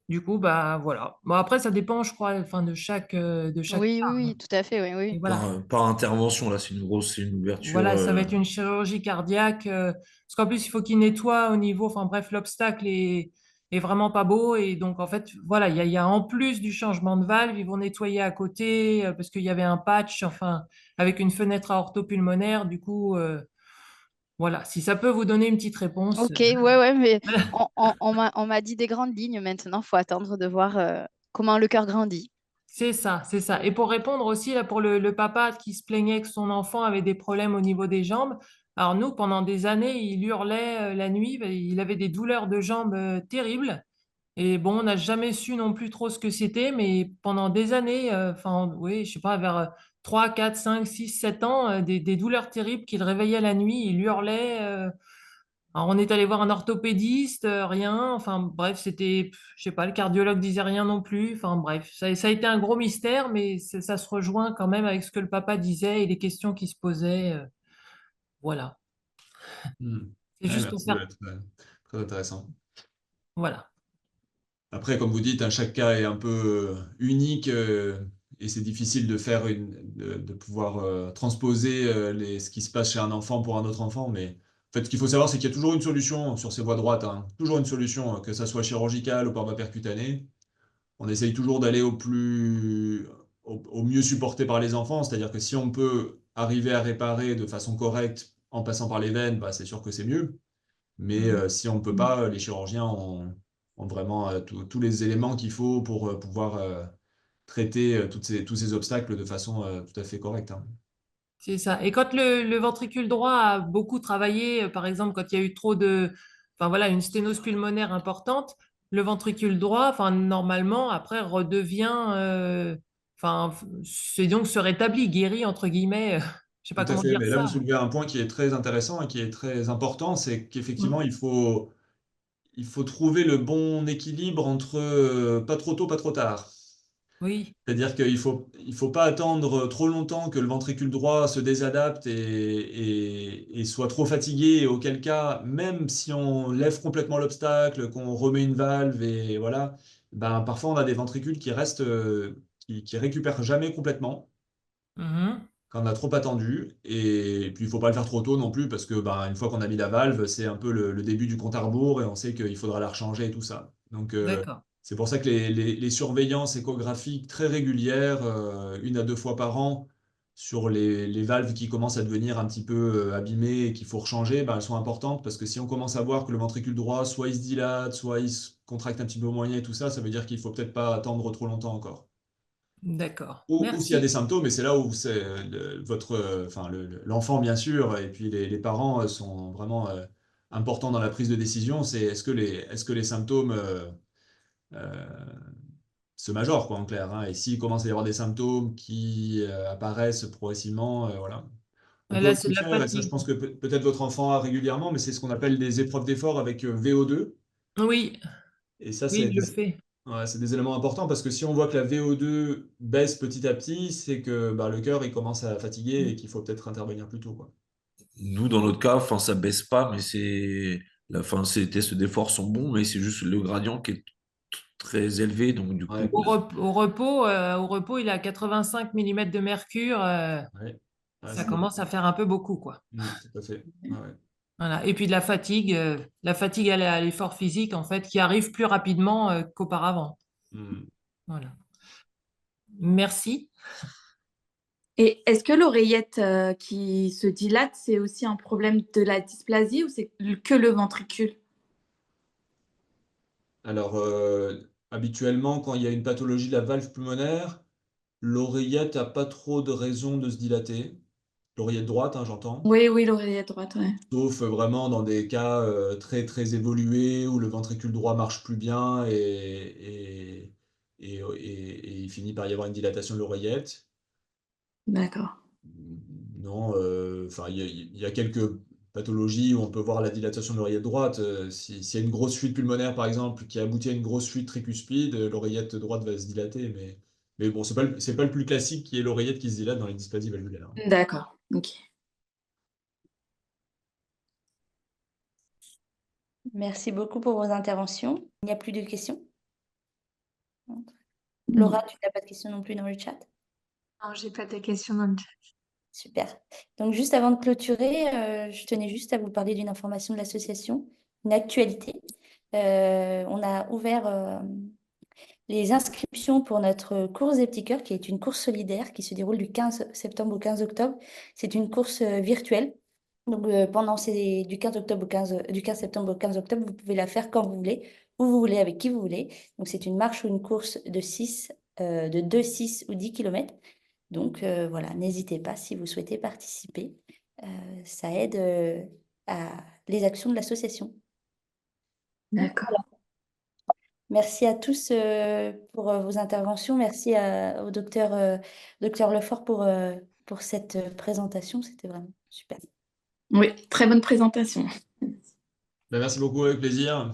Du coup, bah voilà. Bon, après, ça dépend, je crois, enfin, de chaque Oui, oui, cas, oui, hein. tout à fait, oui, Et oui. voilà. Par intervention, là, c'est une ouverture. Voilà, ça va être une chirurgie cardiaque. Parce qu'en plus, il faut qu'il nettoie au niveau. Enfin bref, est vraiment pas beau. Et donc, en fait, voilà, il y a en plus du changement de valve, ils vont nettoyer à côté parce qu'il y avait un patch, enfin, avec une fenêtre à orthopulmonaire. Du coup, voilà, si ça peut vous donner une petite réponse. Ok, ouais, ouais, mais on m'a dit des grandes lignes maintenant. Faut attendre de voir comment le cœur grandit. C'est ça, c'est ça. Et pour répondre aussi là pour le papa qui se plaignait que son enfant avait des problèmes au niveau des jambes. Alors nous, pendant des années, il hurlait la nuit, il avait des douleurs de jambes terribles. Et bon, on n'a jamais su non plus trop ce que c'était, mais pendant des années, enfin oui, je sais pas, vers 3, 4, 5, 6, 7 ans, des douleurs terribles qu'il réveillait la nuit, il hurlait. Alors, on est allé voir un orthopédiste, rien. Enfin, bref, je sais pas, le cardiologue disait rien non plus. Enfin, bref, ça a été un gros mystère, mais ça se rejoint quand même avec ce que le papa disait et les questions qui se posaient. Voilà. Hmm. C'est Ouais, juste pour merci, faire. ouais, très intéressant. Voilà. Après, comme vous dites, hein, chaque cas est un peu unique et c'est difficile de de pouvoir transposer ce qui se passe chez un enfant pour un autre enfant. Mais en fait, ce qu'il faut savoir, c'est qu'il y a toujours une solution sur ces voies droites, hein. Toujours une solution, que ça soit chirurgicale ou par voie percutanée. On essaye toujours d'aller au mieux supporté par les enfants. C'est-à-dire que si on peut arriver à réparer de façon correcte en passant par les veines, bah, c'est sûr que c'est mieux. Mais Mhm. si on ne peut pas, les chirurgiens ont vraiment tous les éléments qu'il faut pour pouvoir traiter tous ces obstacles de façon tout à fait correcte, hein. C'est ça. Et quand le ventricule droit a beaucoup travaillé, par exemple, quand il y a eu trop de, enfin voilà, une sténose pulmonaire importante, le ventricule droit, enfin normalement, après redevient, enfin, c'est donc se rétablit, guérit entre guillemets. Je sais Tout pas à comment fait. dire Mais là, vous ça. soulevez un point qui est très intéressant et qui est très important, c'est qu'effectivement, il faut trouver le bon équilibre entre pas trop tôt, pas trop tard. Oui. C'est-à-dire qu'il faut pas attendre trop longtemps que le ventricule droit se désadapte et soit trop fatigué, et auquel cas, même si on lève complètement l'obstacle, qu'on remet une valve, et voilà, ben, parfois on a des ventricules qui restent, qui récupèrent jamais complètement Mhm. quand on a trop attendu. Et puis il faut pas le faire trop tôt non plus, parce que ben, une fois qu'on a mis la valve, c'est un peu le début du compte à rebours, et on sait qu'il faudra la rechanger et tout ça. Donc D'accord. c'est pour ça que les surveillances échographiques très régulières, 1 à 2 fois par an, sur les valves qui commencent à devenir un petit peu abîmées et qu'il faut rechanger, ben, elles sont importantes, parce que si on commence à voir que le ventricule droit, soit il se dilate, soit il se contracte un petit peu moyen et tout ça, ça veut dire qu'il faut peut-être pas attendre trop longtemps encore. D'accord. Ou s'il y a des Merci. symptômes, et c'est là où c'est votre, enfin, l'enfant bien sûr, et puis les parents sont vraiment importants dans la prise de décision. C'est est-ce que les symptômes euh, se majorent, quoi, en clair, hein. Et s'il commence à y avoir des symptômes qui apparaissent progressivement, voilà. On Et peut là, c'est aussi de la faire, et ça je fatigue. pense que peut-être votre enfant a régulièrement, mais c'est ce qu'on appelle des épreuves d'effort avec VO2. Oui, Et ça, oui, je le fais. ouais, c'est des éléments importants, parce que si on voit que la VO2 baisse petit à petit, c'est que bah, le cœur il commence à fatiguer et qu'il faut peut-être intervenir plus tôt, quoi. Nous, dans notre cas, enfin, ça baisse pas, mais c'est les tests d'effort sont bons, mais c'est juste le gradient qui est très élevé, donc du coup, Ouais, Au repos, il a 85 millimètres de mercure. ouais, ouais, Ça commence à faire un peu beaucoup, quoi. tout à fait. Ouais, ouais. Voilà. Et puis de la fatigue à l'effort physique, en fait, qui arrive plus rapidement qu'auparavant. Mm. Voilà. Merci. Et est-ce que l'oreillette qui se dilate, c'est aussi un problème de la dysplasie ou c'est que le ventricule? Alors, habituellement, quand il y a une pathologie de la valve pulmonaire, l'oreillette n'a pas trop de raison de se dilater. L'oreillette droite, hein, j'entends. Oui, oui, l'oreillette droite, ouais. Sauf vraiment dans des cas très très évolués où le ventricule droit marche plus bien, et il finit par y avoir une dilatation de l'oreillette. D'accord. Non, enfin, il y a quelques pathologies où on peut voir la dilatation de l'oreillette droite. S'il y a une grosse fuite pulmonaire, par exemple, qui aboutit à une grosse fuite tricuspide, l'oreillette droite va se dilater. Mais bon, c'est pas le plus classique qui est l'oreillette qui se dilate dans les dysplasies valvulaires. D'accord. Ok. Merci beaucoup pour vos interventions. Il n'y a plus de questions? Non. Laura, tu n'as pas de questions non plus dans le chat? Non, j'ai pas de questions dans le chat. Super. Donc, juste avant de clôturer, je tenais juste à vous parler d'une information de l'association, une actualité. On a ouvert les inscriptions pour notre course des petits cœurs, qui est une course solidaire qui se déroule du 15 septembre au 15 octobre. C'est une course virtuelle. Donc, du 15 octobre du 15 septembre au 15 octobre, vous pouvez la faire quand vous voulez, où vous voulez, avec qui vous voulez. Donc, c'est une marche ou une course de 2, 6 ou 10 kilomètres. Donc, voilà, n'hésitez pas si vous souhaitez participer. Ça aide à les actions de l'association. D'accord. Merci à tous pour vos interventions. Merci au docteur Lefort pour cette présentation. C'était vraiment super. Oui, très bonne présentation. Ben, merci beaucoup, avec plaisir.